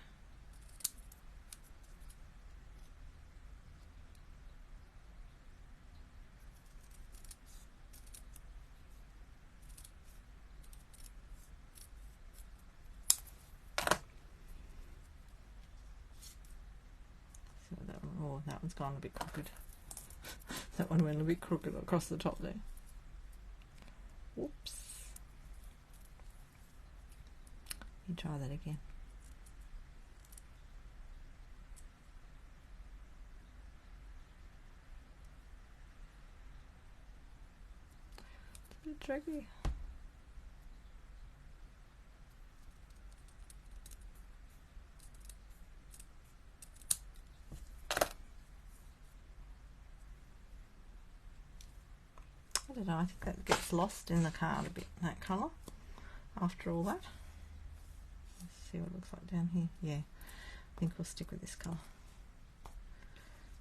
Oh, that one's gone a bit crooked. That one went a bit crooked across the top there. Whoops. You try that again. It's a bit tricky. I don't know, I think that gets lost in the card a bit, that colour, after all that. Let's see what it looks like down here. Yeah, I think we'll stick with this colour.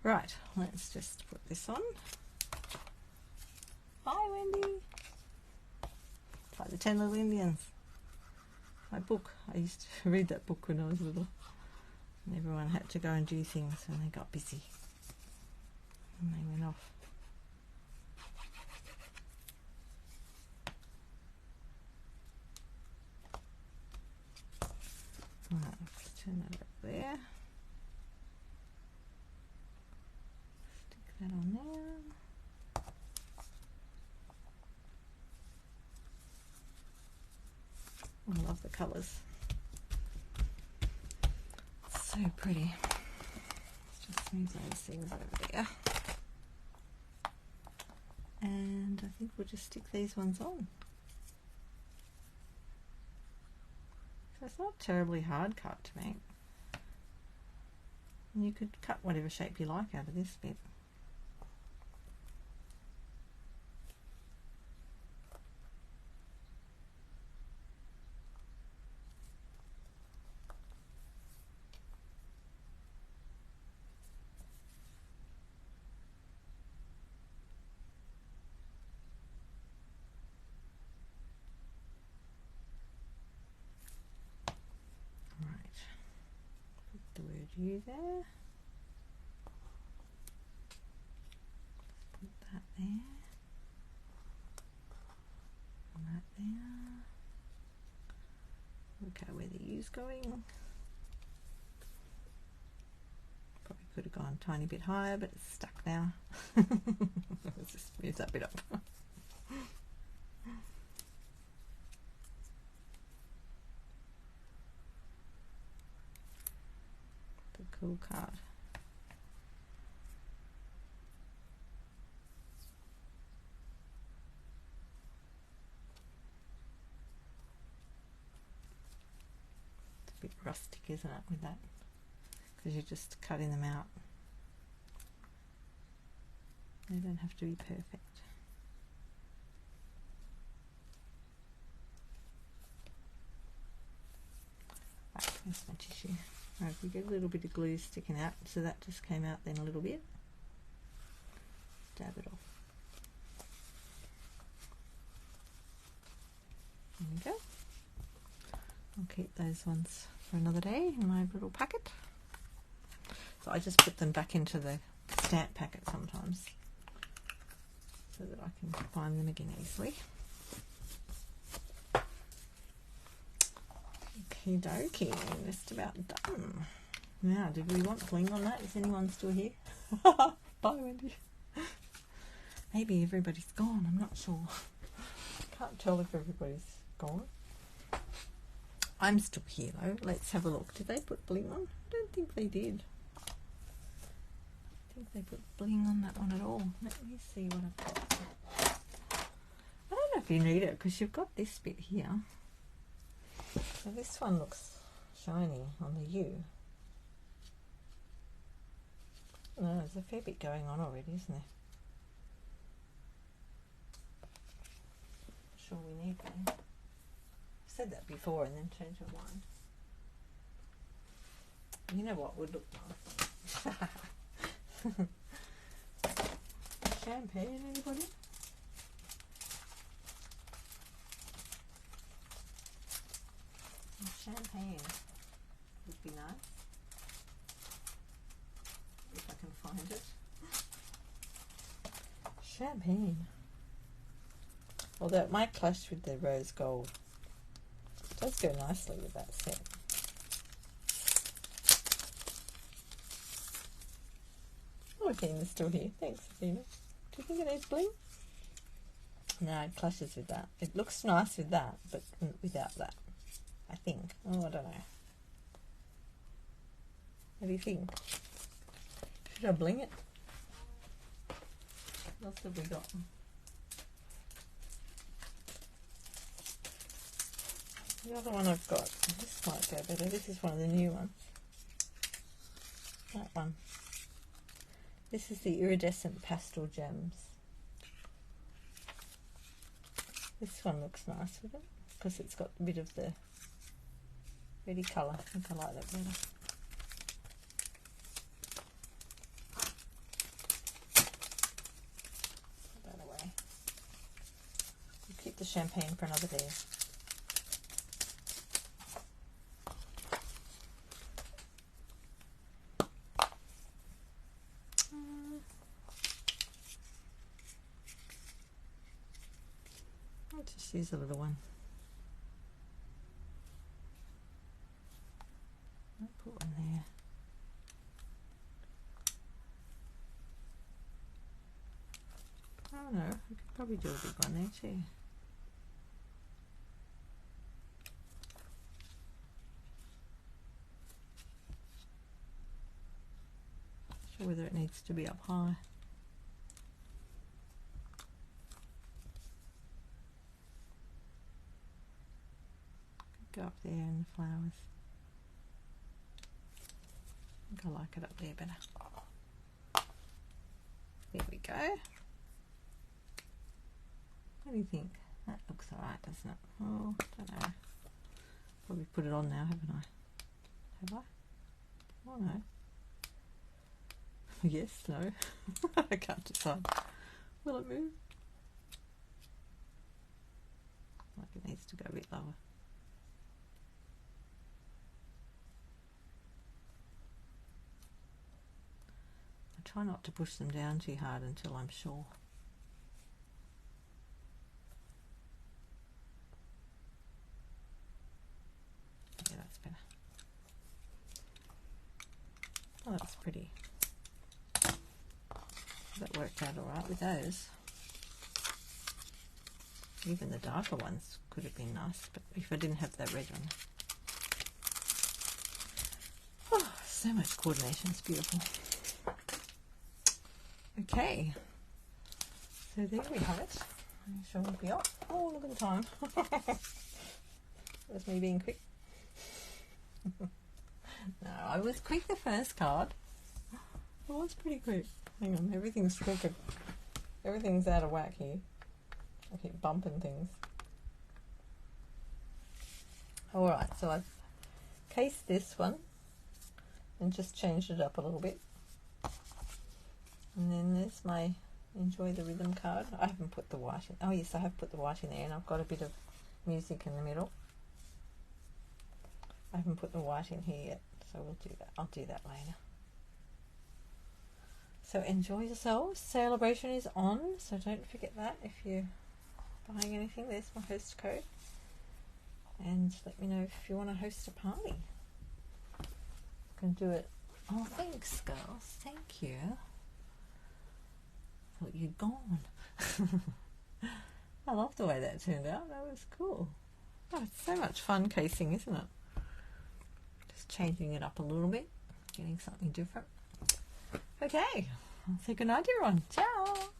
Right, let's just put this on. Hi, Wendy. It's like the 10 Little Indians. My book. I used to read that book when I was little. And everyone had to go and do things when they got busy. And they went off. Right, let's turn that up there. Stick that on there. I love the colours. It's so pretty. Let's just move those things over there. And I think we'll just stick these ones on. So it's not terribly hard cut to make. And you could cut whatever shape you like out of this bit. The word "you" there. Put that there. And that there. Look at where the "you's" going. Probably could have gone a tiny bit higher, but it's stuck now. Let's just move that bit up. Cool card. It's a bit rustic, isn't it, with that? Because you're just cutting them out. They don't have to be perfect. Right, here's my tissue. Right, we get a little bit of glue sticking out, so that just came out then a little bit. Dab it off. There we go. I'll keep those ones for another day in my little packet. So I just put them back into the stamp packet sometimes so that I can find them again easily. Okie dokie, just about done. Now, did we want bling on that? Is anyone still here? Bye, Wendy. Maybe everybody's gone, I'm not sure. Can't tell if everybody's gone. I'm still here though. Let's have a look. Did they put bling on? I don't think they did. I think they put bling on that one at all. Let me see what I've got. I don't know if you need it because you've got this bit here. So this one looks shiny on the U. No, there's a fair bit going on already, isn't there? Not sure we need one. I've said that before and then changed my mind. You know what would look nice? Champagne, anybody? Champagne would be nice. If I can find it. Champagne. Although it might clash with the rose gold. It does go nicely with that set. Oh, Athena's still here. Thanks, Athena. Do you think it needs bling? No, it clashes with that. It looks nice with that, but without that. I think. Oh, I don't know. What do you think? Should I bling it? What else have we got? The other one I've got, this might go better. This is one of the new ones. That one. This is the iridescent pastel gems. This one looks nice with it because it's got a bit of the reddy colour. I think I like that better. Put that away. We'll keep the champagne for another day. I'll just use a little one. I'll put one there. Oh no, I could probably do a big one there too. Not sure whether it needs to be up high. Go up there in the flowers. I think I like it up there better. There we go. What do you think? That looks alright, doesn't it? Oh, don't know. Probably put it on now, haven't I? Have I? Oh no. Yes, no. I can't decide. Will it move? Like it needs to go a bit lower. Try not to push them down too hard until I'm sure. Yeah, that's better. Oh, that's pretty. That worked out alright with those. Even the darker ones could have been nice, but if I didn't have that red one. Oh, so much coordination, it's beautiful. Okay, so there we have it. I'm sure we'll be off. Oh, look at the time. That's me being quick. No, I was quick the first card. I was pretty quick. Hang on, everything's crooked. Everything's out of whack here. I keep bumping things. Alright, so I've cased this one and just changed it up a little bit. And then there's my Enjoy the Rhythm card. I haven't put the white in. Oh yes, I have put the white in there, and I've got a bit of music in the middle. I haven't put the white in here yet, so we'll do that. I'll do that later. So enjoy yourselves. Sale-A-Bration is on, so don't forget that if you're buying anything. There's my host code. and let me know if you want to host a party. You can do it. Oh, thanks, girls. Thank you. Thought you'd gone. I love the way that turned out. That was cool. Oh, it's so much fun casing, isn't it? Just changing it up a little bit, getting something different. Okay, I'll say goodnight, everyone. Ciao.